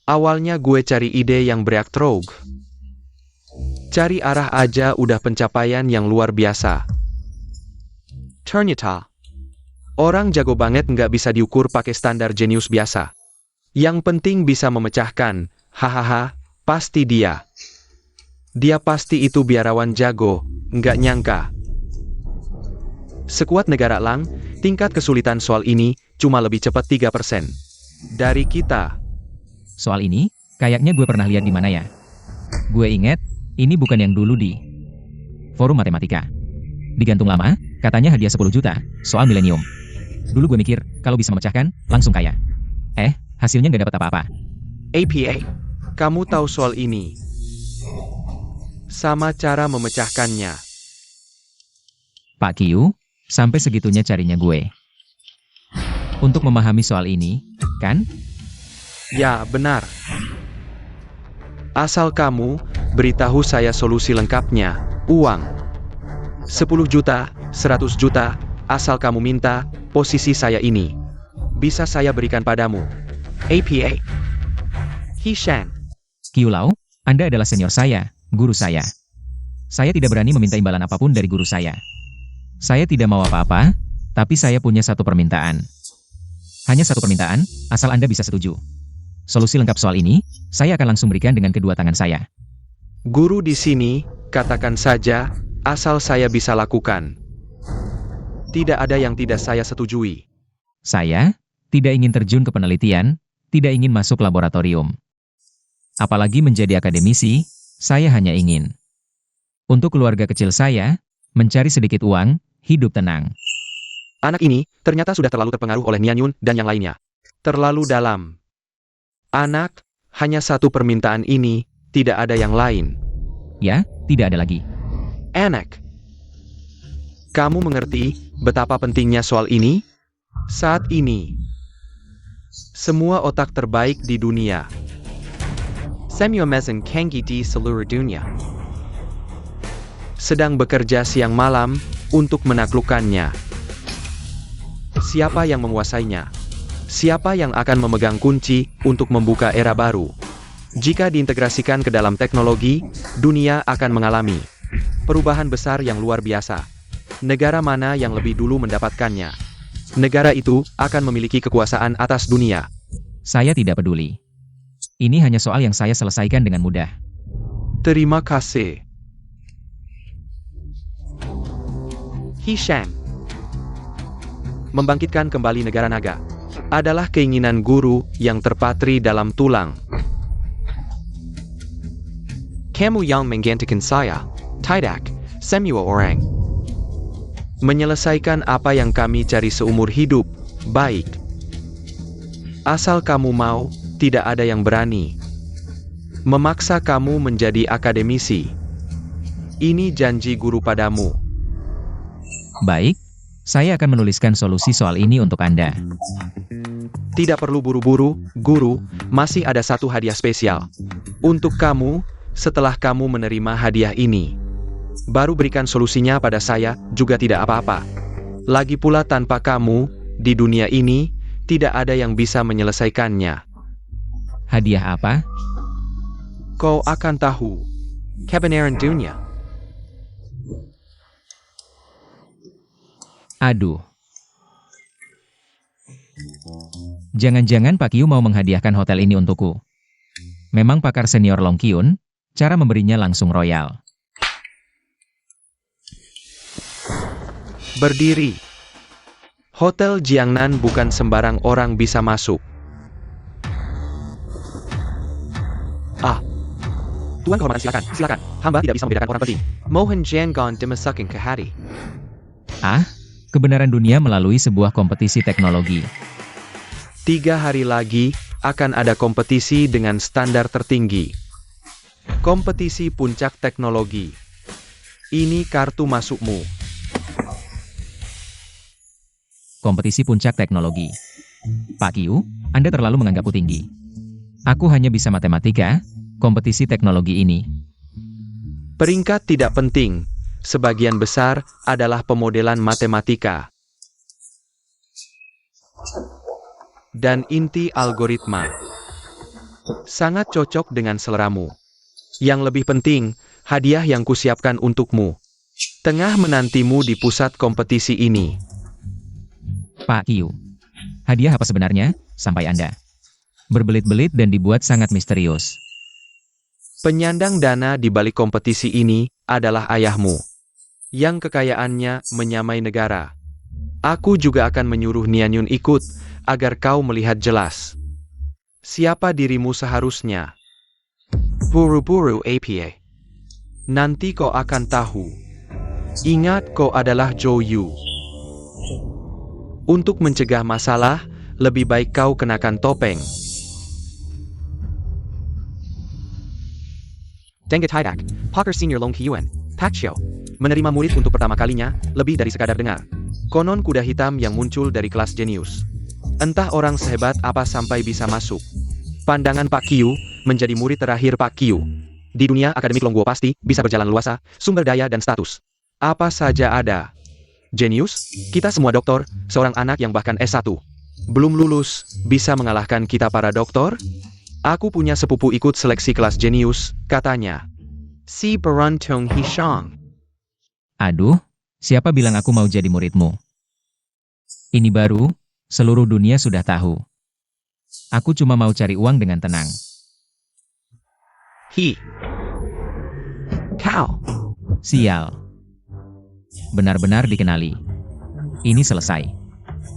Awalnya gue cari ide yang breakthrough. Cari arah aja udah pencapaian yang luar biasa. Ternyata, orang jago banget nggak bisa diukur pakai standar jenius biasa. Yang penting bisa memecahkan, hahaha, pasti dia. Dia pasti itu biarawan jago, nggak nyangka. Sekuat negara Lang, tingkat kesulitan soal ini cuma lebih cepat 3% dari kita. Soal ini, kayaknya gue pernah lihat di mana ya. Gue inget, ini bukan yang dulu di forum matematika. Digantung lama, katanya hadiah 10 juta, soal milenium. Dulu gue mikir, kalau bisa memecahkan, langsung kaya. Hasilnya nggak dapat apa-apa. APA, kamu tahu soal ini. Sama cara memecahkannya. Pak Q, sampai segitunya carinya gue. Untuk memahami soal ini, kan? Ya, benar. Asal kamu beritahu saya solusi lengkapnya, uang. 10 juta, 100 juta, asal kamu minta, posisi saya ini. Bisa saya berikan padamu. APA. Hishang. Q Lau, Anda adalah senior saya, guru saya. Saya tidak berani meminta imbalan apapun dari guru saya. Saya tidak mau apa-apa, tapi saya punya satu permintaan. Hanya satu permintaan, asal Anda bisa setuju. Solusi lengkap soal ini, saya akan langsung berikan dengan kedua tangan saya. Guru di sini, katakan saja, asal saya bisa lakukan. Tidak ada yang tidak saya setujui. Saya tidak ingin terjun ke penelitian, tidak ingin masuk laboratorium. Apalagi menjadi akademisi, saya hanya ingin. Untuk keluarga kecil saya, mencari sedikit uang, hidup tenang. Anak ini, ternyata sudah terlalu terpengaruh oleh Nianyun dan yang lainnya. Terlalu dalam. Anak, hanya satu permintaan ini, tidak ada yang lain. Ya, tidak ada lagi. Anak. Kamu mengerti betapa pentingnya soal ini? Saat ini, semua otak terbaik di dunia. Semua mesin canggih di seluruh dunia. Sedang bekerja siang malam untuk menaklukkannya. Siapa yang menguasainya? Siapa yang akan memegang kunci untuk membuka era baru? Jika diintegrasikan ke dalam teknologi, dunia akan mengalami perubahan besar yang luar biasa. Negara mana yang lebih dulu mendapatkannya? Negara itu akan memiliki kekuasaan atas dunia. Saya tidak peduli. Ini hanya soal yang saya selesaikan dengan mudah. Terima kasih. Hishang. Membangkitkan kembali negara naga adalah keinginan guru yang terpatri dalam tulang. Kamu yang menggantikan saya, tidak semua orang. Menyelesaikan apa yang kami cari seumur hidup, baik. Asal kamu mau, tidak ada yang berani memaksa kamu menjadi akademisi. Ini janji guru padamu. Baik, saya akan menuliskan solusi soal ini untuk Anda. Tidak perlu buru-buru, guru, masih ada satu hadiah spesial. Untuk kamu, setelah kamu menerima hadiah ini. Baru berikan solusinya pada saya, juga tidak apa-apa. Lagi pula tanpa kamu, di dunia ini, tidak ada yang bisa menyelesaikannya. Hadiah apa? Kau akan tahu. Kebenaran dunia. Aduh. Jangan-jangan Pak Q mau menghadiahkan hotel ini untukku. Memang pakar senior Long Kyun, cara memberinya langsung royal. Berdiri. Hotel Jiangnan bukan sembarang orang bisa masuk. Tuan kehormatan, silakan. Hamba tidak bisa membedakan orang penting. Mohon jangan dimasukin ke hati. Kebenaran dunia melalui sebuah kompetisi teknologi. 3 hari lagi, akan ada kompetisi dengan standar tertinggi. Kompetisi puncak teknologi. Ini kartu masukmu. Kompetisi puncak teknologi. Pak Qiu, Anda terlalu menganggapku tinggi. Aku hanya bisa matematika, kompetisi teknologi ini. Peringkat tidak penting. Sebagian besar adalah pemodelan matematika. Dan inti algoritma. Sangat cocok dengan seleramu. Yang lebih penting, hadiah yang kusiapkan untukmu. Tengah menantimu di pusat kompetisi ini. Pak Qiu, hadiah apa sebenarnya, sampai Anda berbelit-belit dan dibuat sangat misterius. Penyandang dana di balik kompetisi ini adalah ayahmu, yang kekayaannya menyamai negara. Aku juga akan menyuruh Nianyun ikut, agar kau melihat jelas siapa dirimu seharusnya. Buru-buru APA. Nanti kau akan tahu. Ingat, kau adalah Zhou Yu. Untuk mencegah masalah, lebih baik kau kenakan topeng. Dengge Tidak, Poker Senior Long Qiyuan, Pak Xiao. Menerima murid untuk pertama kalinya, lebih dari sekadar dengar. Konon kuda hitam yang muncul dari kelas jenius. Entah orang sehebat apa sampai bisa masuk. Pandangan Pak Qiu, menjadi murid terakhir Pak Qiu. Di dunia akademik Longguo pasti bisa berjalan luasa, sumber daya dan status. Apa saja ada. Jenius, kita semua doktor, seorang anak yang bahkan S1. Belum lulus, bisa mengalahkan kita para doktor? Aku punya sepupu ikut seleksi kelas jenius, katanya. Si Beruntung Hishang. Aduh, siapa bilang aku mau jadi muridmu? Ini baru, seluruh dunia sudah tahu. Aku cuma mau cari uang dengan tenang. Kau. Sial. Benar-benar dikenali. Ini selesai.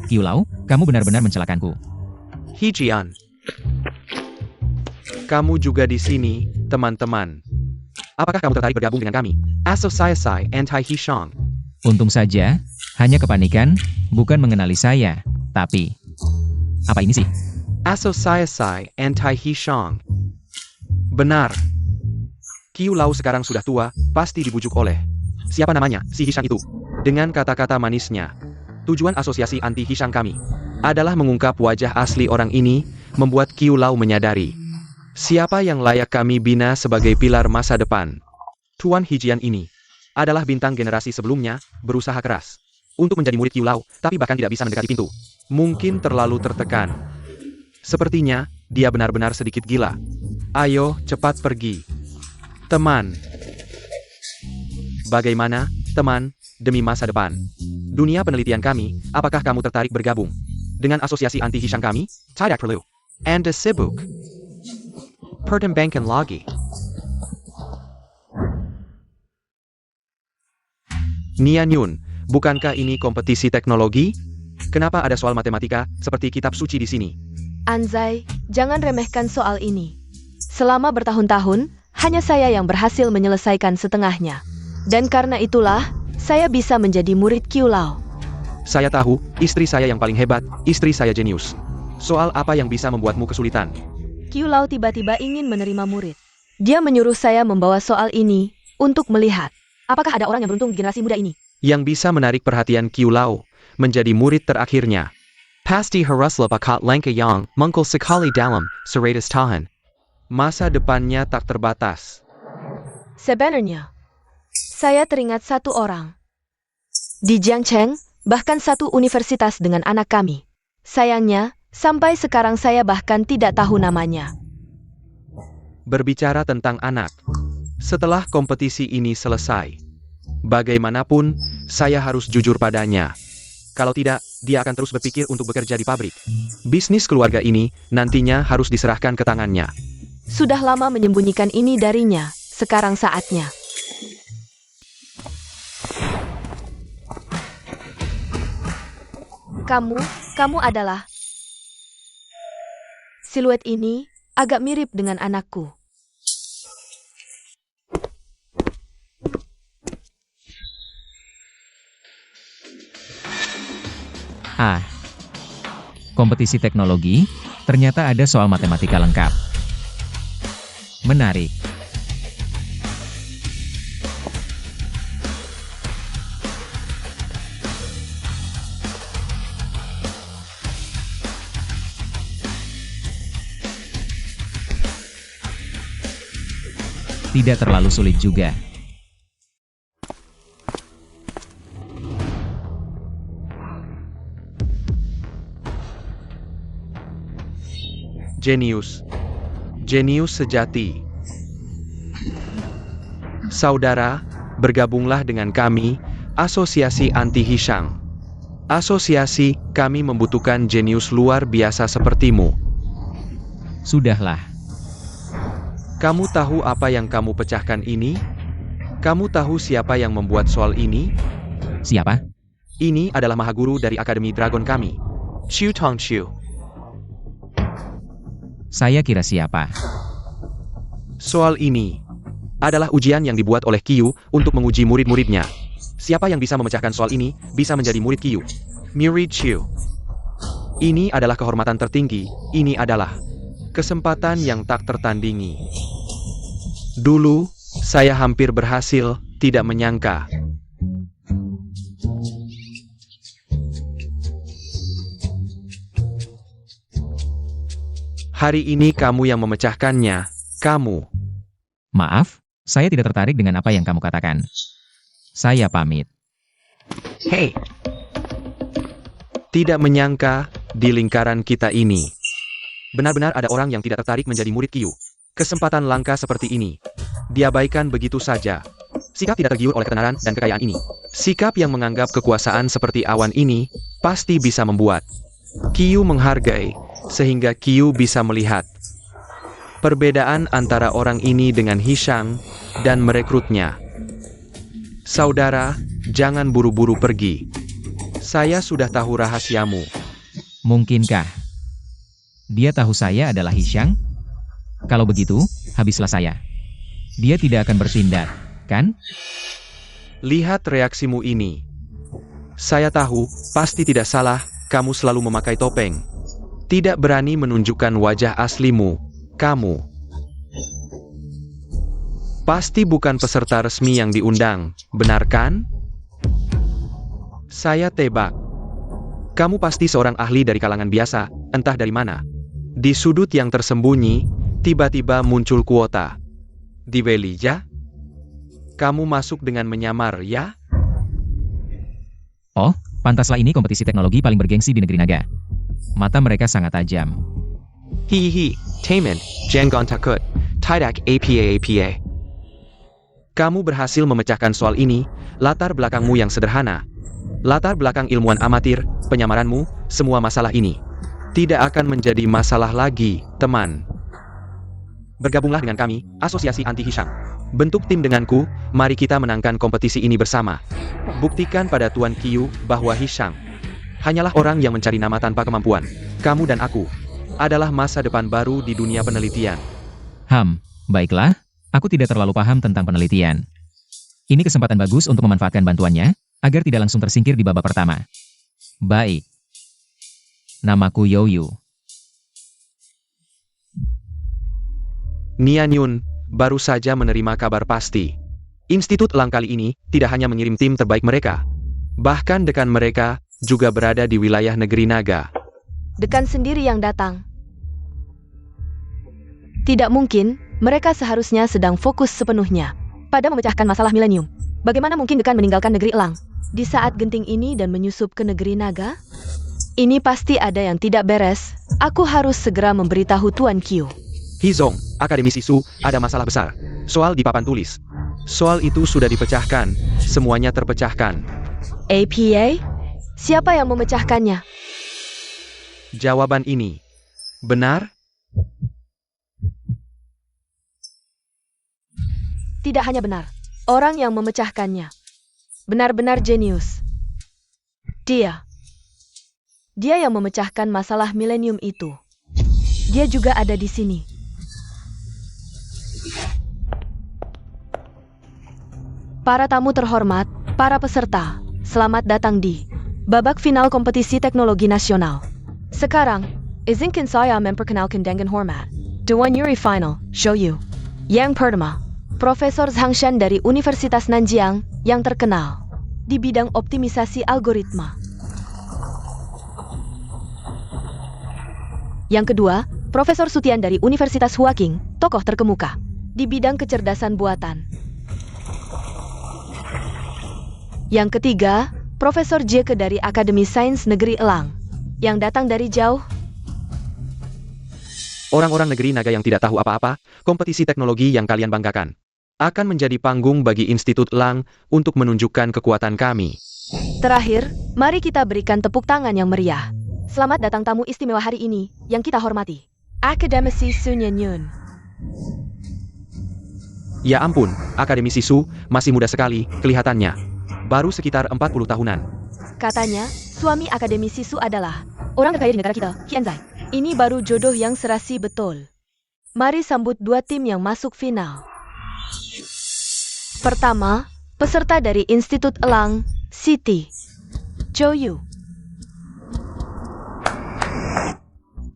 Qiu Lao, kamu benar-benar mencelakanku. Jian. Kamu juga di sini, teman-teman. Apakah kamu tertarik bergabung dengan kami? Asosiasi Anti-Hishang. Untung saja, hanya kepanikan, bukan mengenali saya, tapi... Apa ini sih? Asosiasi Anti-Hishang. Benar. Qiu Lao sekarang sudah tua, pasti dibujuk oleh... Siapa namanya, si Hishang itu? Dengan kata-kata manisnya. Tujuan asosiasi anti-Hishang kami adalah mengungkap wajah asli orang ini, membuat Qiu Lao menyadari siapa yang layak kami bina sebagai pilar masa depan. Tuan Hijian ini adalah bintang generasi sebelumnya, berusaha keras untuk menjadi murid Qiu Lao, tapi bahkan tidak bisa mendekati pintu. Mungkin terlalu tertekan. Sepertinya, dia benar-benar sedikit gila. Ayo, cepat pergi. Teman. Bagaimana, teman, demi masa depan dunia penelitian kami, apakah kamu tertarik bergabung dengan asosiasi anti-Hishang kami? Tidak perlu. Anda sibuk. Pertimbangkan lagi. Nianyun, bukankah ini kompetisi teknologi? Kenapa ada soal matematika, seperti kitab suci di sini? Anzai, jangan remehkan soal ini. Selama bertahun-tahun, hanya saya yang berhasil menyelesaikan setengahnya. Dan karena itulah, saya bisa menjadi murid Qiu Lao. Saya tahu, istri saya yang paling hebat, istri saya jenius. Soal apa yang bisa membuatmu kesulitan? Qiu Lao tiba-tiba ingin menerima murid. Dia menyuruh saya membawa soal ini, untuk melihat, apakah ada orang yang beruntung di generasi muda ini. Yang bisa menarik perhatian Qiu Lao, menjadi murid terakhirnya. Pasti haruslah bakat langka yang mengkul sekali dalam seratus tahun. Masa depannya tak terbatas. Sebenarnya, saya teringat satu orang. Di Jiangcheng, bahkan satu universitas dengan anak kami. Sayangnya, sampai sekarang saya bahkan tidak tahu namanya. Berbicara tentang anak. Setelah kompetisi ini selesai, bagaimanapun, saya harus jujur padanya. Kalau tidak, dia akan terus berpikir untuk bekerja di pabrik. Bisnis keluarga ini, nantinya harus diserahkan ke tangannya. Sudah lama menyembunyikan ini darinya, sekarang saatnya. Kamu adalah... Siluet ini agak mirip dengan anakku. Ah, kompetisi teknologi, ternyata ada soal matematika lengkap. Menarik. Tidak terlalu sulit juga. Jenius. Jenius sejati. Saudara, bergabunglah dengan kami, Asosiasi Anti Hishang. Asosiasi, kami membutuhkan jenius luar biasa sepertimu. Sudahlah. Kamu tahu apa yang kamu pecahkan ini? Kamu tahu siapa yang membuat soal ini? Siapa? Ini adalah Mahaguru dari Akademi Dragon kami, Xiu Tongxiu. Saya kira siapa? Soal ini adalah ujian yang dibuat oleh Qiu untuk menguji murid-muridnya. Siapa yang bisa memecahkan soal ini, bisa menjadi murid Qiu. Murid Qiu. Ini adalah kehormatan tertinggi, ini adalah kesempatan yang tak tertandingi. Dulu, saya hampir berhasil, tidak menyangka. Hari ini kamu yang memecahkannya, kamu. Maaf, saya tidak tertarik dengan apa yang kamu katakan. Saya pamit. Hei! Tidak menyangka, di lingkaran kita ini, benar-benar ada orang yang tidak tertarik menjadi murid Qiu. Kesempatan langka seperti ini diabaikan begitu saja. Sikap tidak tergiur oleh ketenaran dan kekayaan ini. Sikap yang menganggap kekuasaan seperti awan ini pasti bisa membuat Qiu menghargai, sehingga Qiu bisa melihat perbedaan antara orang ini dengan Hishang dan merekrutnya. Saudara, jangan buru-buru pergi. Saya sudah tahu rahasiamu. Mungkinkah dia tahu saya adalah Hishang? Kalau begitu, habislah saya. Dia tidak akan bertindak, kan? Lihat reaksimu ini. Saya tahu, pasti tidak salah, kamu selalu memakai topeng. Tidak berani menunjukkan wajah aslimu, kamu. Pasti bukan peserta resmi yang diundang, benar kan? Saya tebak. Kamu pasti seorang ahli dari kalangan biasa, entah dari mana. Di sudut yang tersembunyi, tiba-tiba muncul kuota. Di Welija? Kamu masuk dengan menyamar, ya? Oh, pantaslah ini kompetisi teknologi paling bergengsi di negeri naga. Mata mereka sangat tajam. Hihihi, Taemin, Jangon Takut, Tidak APA. Kamu berhasil memecahkan soal ini, latar belakangmu yang sederhana. Latar belakang ilmuwan amatir, penyamaranmu, semua masalah ini tidak akan menjadi masalah lagi, teman. Bergabunglah dengan kami, Asosiasi Anti Hishang. Bentuk tim denganku, mari kita menangkan kompetisi ini bersama. Buktikan pada Tuan Qiu bahwa Hishang hanyalah orang yang mencari nama tanpa kemampuan. Kamu dan aku adalah masa depan baru di dunia penelitian. Baiklah, aku tidak terlalu paham tentang penelitian. Ini kesempatan bagus untuk memanfaatkan bantuannya, agar tidak langsung tersingkir di babak pertama. Baik. Namaku Youyu. Nianyun baru saja menerima kabar pasti. Institut Elang kali ini tidak hanya mengirim tim terbaik mereka. Bahkan dekan mereka juga berada di wilayah negeri naga. Dekan sendiri yang datang. Tidak mungkin, mereka seharusnya sedang fokus sepenuhnya pada memecahkan masalah milenium. Bagaimana mungkin dekan meninggalkan negeri Elang di saat genting ini dan menyusup ke negeri naga? Ini pasti ada yang tidak beres. Aku harus segera memberitahu Tuan Qiu. Hizong, Akademisi Su, ada masalah besar. Soal di papan tulis. Soal itu sudah dipecahkan, semuanya terpecahkan. APA? Siapa yang memecahkannya? Jawaban ini benar? Tidak hanya benar. Orang yang memecahkannya benar-benar jenius. Dia Dia yang memecahkan masalah milenium itu. Dia juga ada di sini. Para tamu terhormat, para peserta, selamat datang di babak final kompetisi teknologi nasional. Sekarang, izinkan saya memperkenalkan dengan hormat. Dewan Yuri Final, Show You. Yang pertama, Profesor Zhang Shan dari Universitas Nanjiang yang terkenal di bidang optimisasi algoritma. Yang kedua, Profesor Sutian dari Universitas Huaking, tokoh terkemuka di bidang kecerdasan buatan. Yang ketiga, Profesor Jeke dari Akademi Sains Negeri Elang, yang datang dari jauh. Orang-orang negeri naga yang tidak tahu apa-apa, kompetisi teknologi yang kalian banggakan akan menjadi panggung bagi Institut Elang untuk menunjukkan kekuatan kami. Terakhir, mari kita berikan tepuk tangan yang meriah. Selamat datang tamu istimewa hari ini, yang kita hormati. Akademisi Su Nyenyun. Ya ampun, Akademisi Su masih muda sekali kelihatannya. Baru sekitar 40 tahunan. Katanya, suami Akademisi Su adalah orang terkaya di negara kita, Hianzai. Ini baru jodoh yang serasi betul. Mari sambut dua tim yang masuk final. Pertama, peserta dari Institut Elang, Siti Zhou Yu.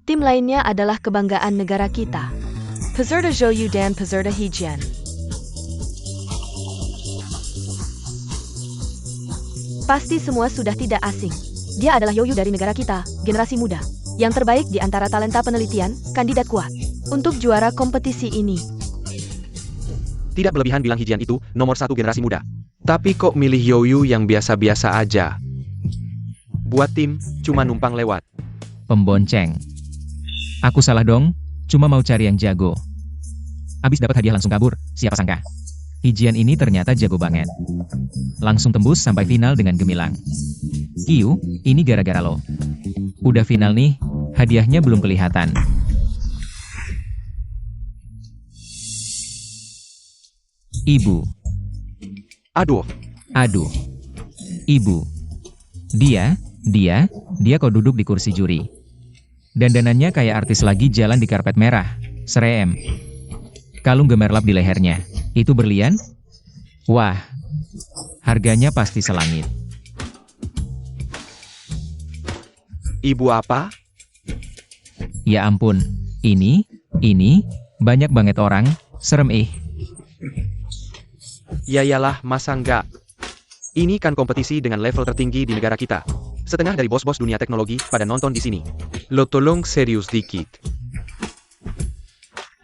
Tim lainnya adalah kebanggaan negara kita, peserta Zhou Yu dan peserta Hejian. Pasti semua sudah tidak asing. Dia adalah Yoyu dari negara kita, generasi muda, yang terbaik di antara talenta penelitian, kandidat kuat untuk juara kompetisi ini. Tidak berlebihan bilang Hijian itu nomor 1 generasi muda. Tapi kok milih Yoyu yang biasa-biasa aja? Buat tim, cuma numpang lewat. Pembonceng. Aku salah dong, cuma mau cari yang jago. Abis dapat hadiah langsung kabur, siapa sangka. Hijian ini ternyata jago banget. Langsung tembus sampai final dengan gemilang. Kiyu, ini gara-gara lo. Udah final nih, hadiahnya belum kelihatan. Ibu. Aduh, Aduh. Ibu. Dia kok duduk di kursi juri. Dandanannya kayak artis lagi jalan di karpet merah. Serem. Kalung gemerlap di lehernya. Itu berlian? Wah. Harganya pasti selangit. ibu apa? Ya ampun. Ini, banyak banget orang. Serem ih. Ya iyalah, masa enggak? Ini kan kompetisi dengan level tertinggi di negara kita. Setengah dari bos-bos dunia teknologi pada nonton di sini. Lo tolong serius dikit.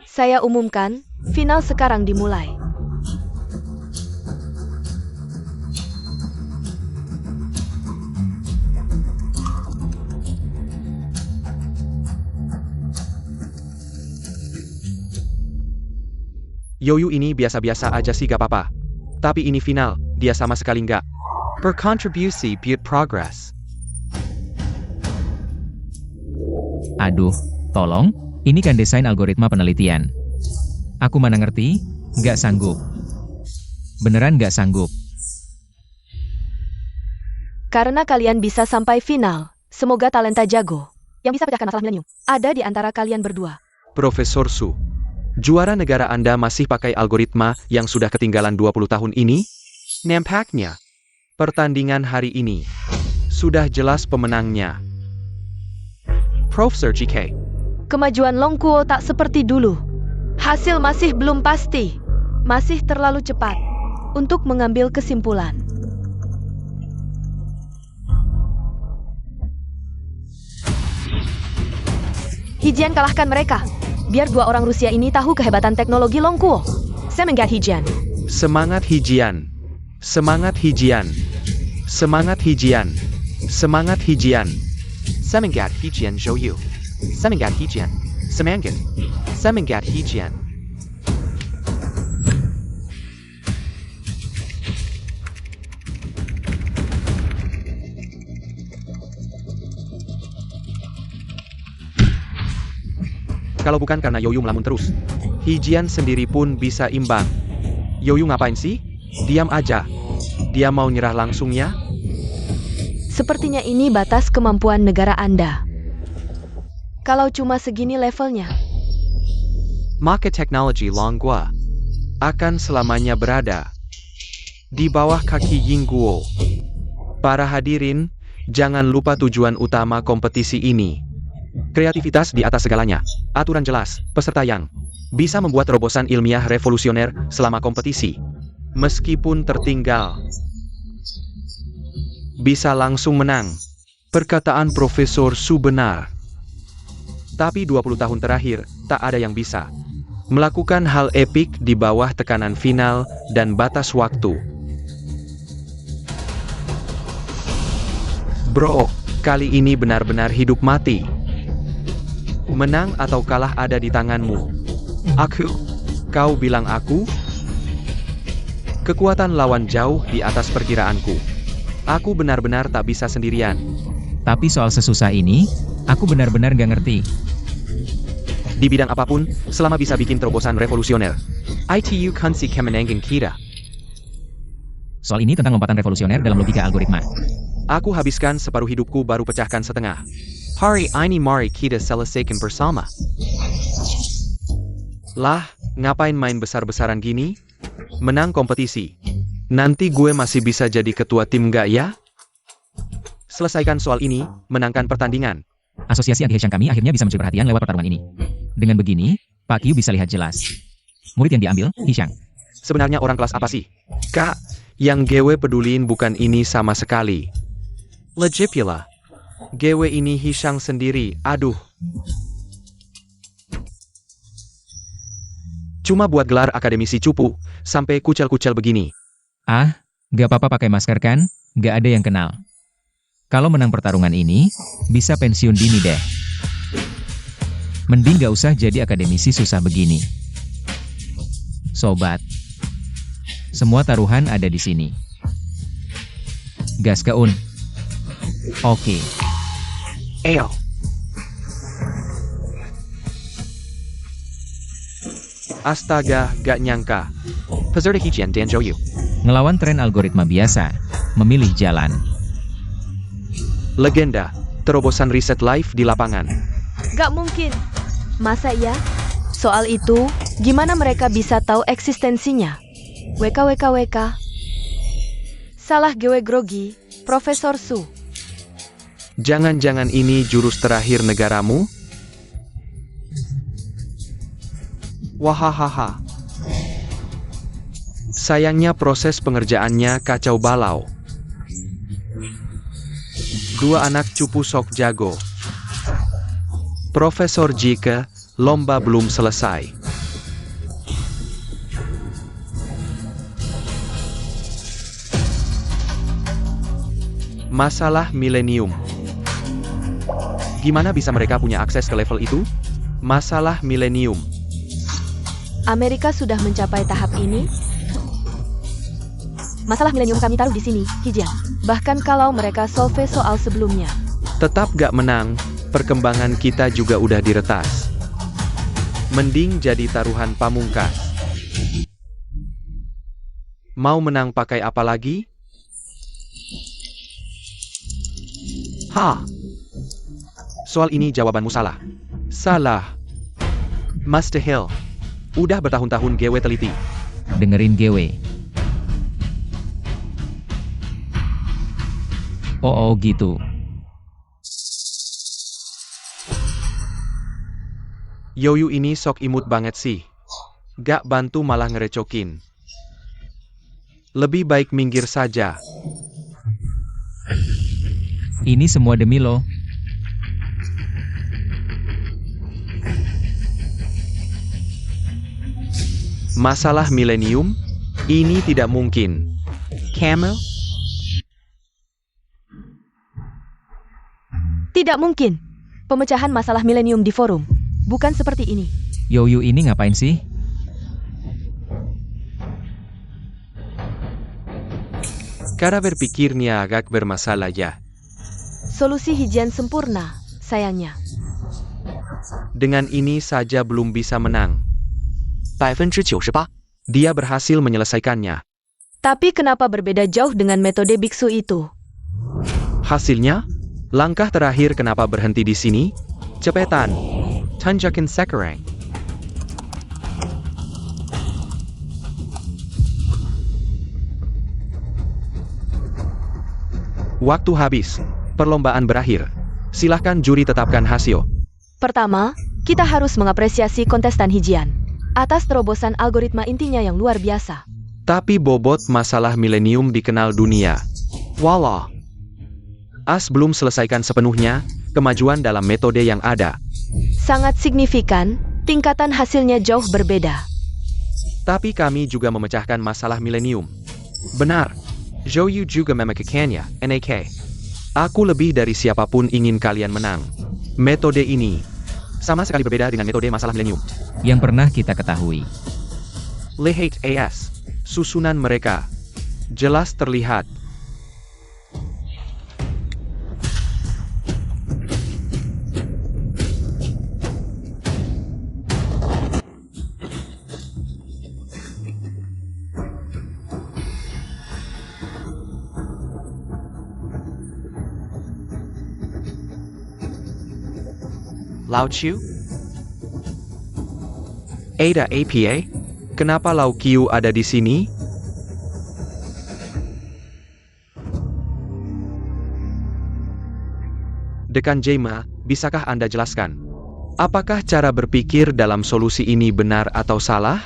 Saya umumkan, final sekarang dimulai. Yoyu ini biasa-biasa aja sih gak apa-apa. Tapi ini final, dia sama sekali nggak berkontribusi buat progress. Aduh, tolong, ini kan desain algoritma penelitian. Aku mana ngerti, nggak sanggup. Beneran nggak sanggup. Karena kalian bisa sampai final, semoga talenta jago yang bisa pecahkan masalah milenium ada di antara kalian berdua. Profesor Su, juara negara Anda masih pakai algoritma yang sudah ketinggalan 20 tahun ini? Nampaknya, pertandingan hari ini sudah jelas pemenangnya. Profesor GK. Kemajuan Longkuo tak seperti dulu. Hasil masih belum pasti. Masih terlalu cepat untuk mengambil kesimpulan. Hijian kalahkan mereka. Biar dua orang Rusia ini tahu kehebatan teknologi Longkuo. Semangat Hijian. Semangat Hijian. Semangat Hijian. Semangat Hijian. Semangat Hijian. Semangat Hijian Zhou Yu. Semangat Hijian. Semangat. Semangat Hijian. Kalau bukan karena Yoyu melamun terus, Hijian sendiri pun bisa imbang. Yoyu ngapain sih? Diam aja. Dia mau nyerah langsung ya? Sepertinya ini batas kemampuan negara Anda. Kalau cuma segini levelnya, Maka teknologi Longgua akan selamanya berada di bawah kaki Yingguo. Para hadirin, jangan lupa tujuan utama kompetisi ini. Kreativitas di atas segalanya. Aturan jelas, peserta yang bisa membuat terobosan ilmiah revolusioner selama kompetisi. Meskipun tertinggal, bisa langsung menang. Perkataan Profesor Su benar. Tapi 20 tahun terakhir, tak ada yang bisa melakukan hal epik di bawah tekanan final dan batas waktu. Bro, kali ini benar-benar hidup mati. Menang atau kalah ada di tanganmu. Aku? Kau bilang aku? Kekuatan lawan jauh di atas perkiraanku. Aku benar-benar tak bisa sendirian. Tapi soal sesusah ini, aku benar-benar gak ngerti. Di bidang apapun, selama bisa bikin terobosan revolusioner. ITU kunci kemenangan kita. Soal ini tentang lompatan revolusioner dalam logika algoritma. Aku habiskan separuh hidupku baru pecahkan setengah. Hari ini mari kita selesaikan bersama. Lah, ngapain main besar-besaran gini? Menang kompetisi. Nanti gue masih bisa jadi ketua tim gak ya? Selesaikan soal ini, menangkan pertandingan. Asosiasi anti Heshang kami akhirnya bisa mencuri perhatian lewat pertarungan ini. Dengan begini, Pak Qiu bisa lihat jelas. Murid yang diambil, Hishang. Sebenarnya orang kelas apa sih? Kak, yang gue pedulin bukan ini sama sekali. Legit pula. Gue ini Hishang sendiri, aduh. Cuma buat gelar akademisi cupu, sampai kucel-kucel begini. Ah, gak apa-apa pakai masker kan? Gak ada yang kenal. Kalau menang pertarungan ini, bisa pensiun dini deh. Mending gak usah jadi akademisi susah begini. Sobat, semua taruhan ada di sini. Gas keun. Oke. Eyo. Astaga, gak nyangka. Peserta Hijian dan Zhouyu. Ngelawan tren algoritma biasa, memilih jalan. Legenda, terobosan riset live di lapangan. gak mungkin. Masa ya? Soal itu, gimana mereka bisa tahu eksistensinya? WKWKWK. Salah gue grogi, Profesor Su. Jangan-jangan ini jurus terakhir negaramu? Wahahaha. Sayangnya proses pengerjaannya kacau balau. Dua anak cupu sok jago. Profesor Jike, lomba belum selesai. Masalah milenium. Gimana bisa mereka punya akses ke level itu? Masalah milenium. Amerika sudah mencapai tahap ini? Masalah milenium kami taruh di sini, Hijian. Bahkan kalau mereka solve soal sebelumnya. Tetap gak menang, perkembangan kita juga udah diretas. Mending jadi taruhan pamungkas. Mau menang pakai apa lagi? Soal ini jawabanmu salah. Salah. Master Hill. Udah bertahun-tahun GW teliti. Dengerin GW. Oh gitu. Yoyu ini sok imut banget sih. Gak bantu malah ngerecokin. Lebih baik minggir saja. Ini semua demi lo. Masalah milenium? Ini tidak mungkin. Camel? Tidak mungkin. Pemecahan masalah milenium di forum. Bukan seperti ini. Yoyu ini ngapain sih? Cara berpikirnya agak bermasalah ya. Solusi Hijian sempurna, sayangnya. Dengan ini saja belum bisa menang. 98%. Dia berhasil menyelesaikannya. Tapi kenapa berbeda jauh dengan metode biksu itu? Hasilnya, langkah terakhir kenapa berhenti di sini? Cepetan, tanjakan sekarang. Waktu habis. Perlombaan berakhir. Silahkan juri tetapkan hasil. Pertama, kita harus mengapresiasi kontestan Hijian atas terobosan algoritma intinya yang luar biasa. Tapi bobot masalah milenium dikenal dunia. Walah. As belum selesaikan sepenuhnya, kemajuan dalam metode yang ada. Sangat signifikan, tingkatan hasilnya jauh berbeda. Tapi kami juga memecahkan masalah milenium. Benar. Zhou juga memecahkannya, NAK. Aku lebih dari siapapun ingin kalian menang. Metode ini sama sekali berbeda dengan metode masalah milenium. Yang pernah kita ketahui. Lihat AS. Susunan mereka jelas terlihat. Lao Qiu? Ada APA? Kenapa Lao Qiu ada di sini? Dekan Jaima, bisakah Anda jelaskan? Apakah cara berpikir dalam solusi ini benar atau salah?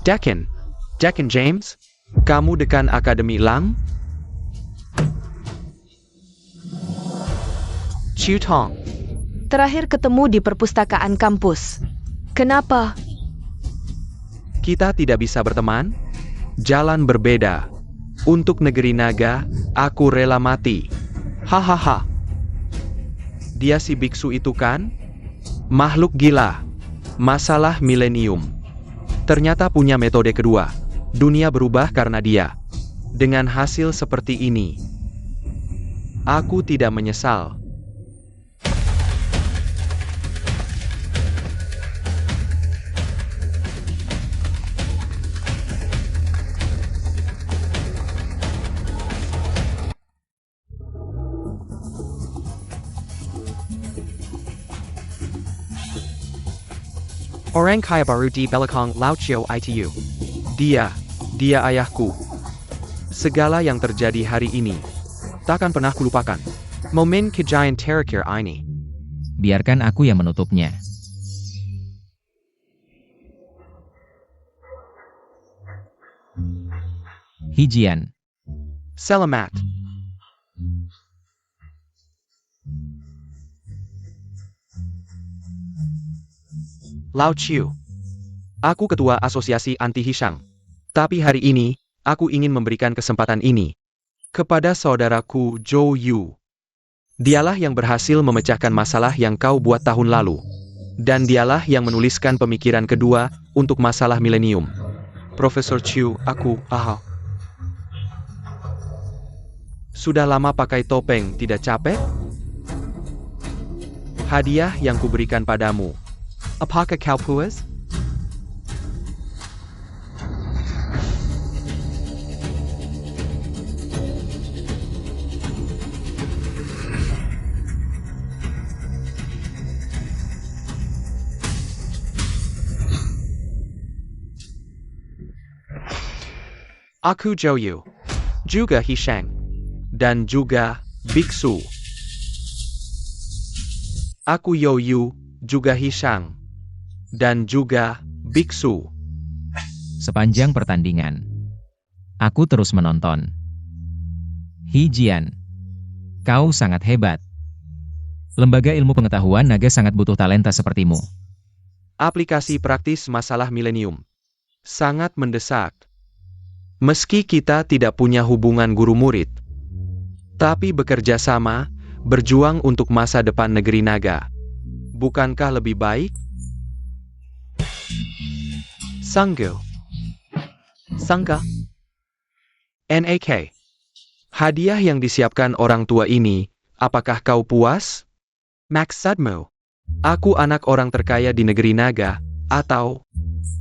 Dekan James? Kamu dekan Akademi Lang? Chiu Tong. Terakhir ketemu di perpustakaan kampus. Kenapa? Kita tidak bisa berteman? Jalan berbeda. Untuk negeri naga, aku rela mati. Hahaha. Dia si biksu itu kan? Makhluk gila. Masalah milenium. Ternyata punya metode kedua. Dunia berubah karena dia. Dengan hasil seperti ini, aku tidak menyesal. Orang kaya baru di belakang Lao Qiu itu. Dia ayahku. Segala yang terjadi hari ini, takkan pernah kulupakan. Momen kejayaan terakhir ini. Biarkan aku yang menutupnya. Hijian. Selamat. Lao Qiu. Aku ketua asosiasi anti Hishang. Tapi hari ini, aku ingin memberikan kesempatan ini kepada saudaraku Zhou Yu. Dialah yang berhasil memecahkan masalah yang kau buat tahun lalu. Dan dialah yang menuliskan pemikiran kedua untuk masalah milenium. Profesor Qiu, Sudah lama pakai topeng, tidak capek? Hadiah yang kuberikan padamu. Apakah kau puas? Aku Zhou Yu, juga Hishang, dan juga biksu. Aku Zhou Yu, juga Hishang, dan juga biksu. Sepanjang pertandingan, aku terus menonton. Hijian, kau sangat hebat. Lembaga ilmu pengetahuan naga sangat butuh talenta sepertimu. Aplikasi praktis masalah milenium. Sangat mendesak. Meski kita tidak punya hubungan guru-murid, tapi bekerja sama, berjuang untuk masa depan negeri naga. Bukankah lebih baik? Sangga. NAK. Hadiah yang disiapkan orang tua ini, apakah kau puas? Maksudmu, aku anak orang terkaya di negeri naga, atau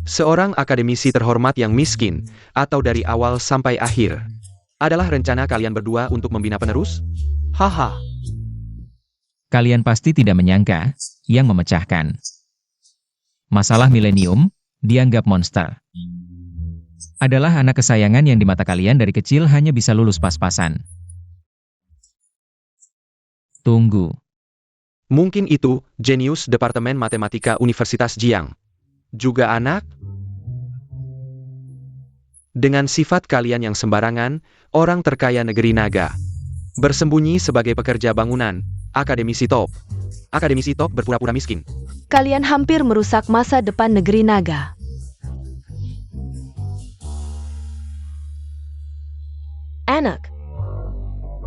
seorang akademisi terhormat yang miskin, atau dari awal sampai akhir? Adalah rencana kalian berdua untuk membina penerus? Haha. Kalian pasti tidak menyangka yang memecahkan masalah milenium dianggap monster. Adalah anak kesayangan yang di mata kalian dari kecil hanya bisa lulus pas-pasan. Tunggu. Mungkin itu jenius Departemen Matematika Universitas Jiang. Juga anak? Dengan sifat kalian yang sembarangan, orang terkaya negeri naga. Bersembunyi sebagai pekerja bangunan, akademisi top. Akademisi top berpura-pura miskin. Kalian hampir merusak masa depan negeri naga. Anak,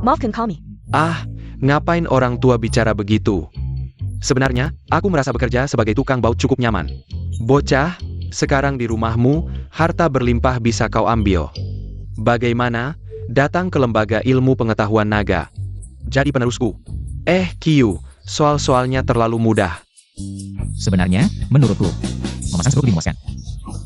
maafkan kami. Ah, ngapain orang tua bicara begitu? Sebenarnya, aku merasa bekerja sebagai tukang baut cukup nyaman. Bocah, sekarang di rumahmu, harta berlimpah bisa kau ambil. Bagaimana? Datang ke lembaga ilmu pengetahuan naga. Jadi penerusku. Q, soal-soalnya terlalu mudah. Sebenarnya, menurutku, memasang serbuk dimuaskan.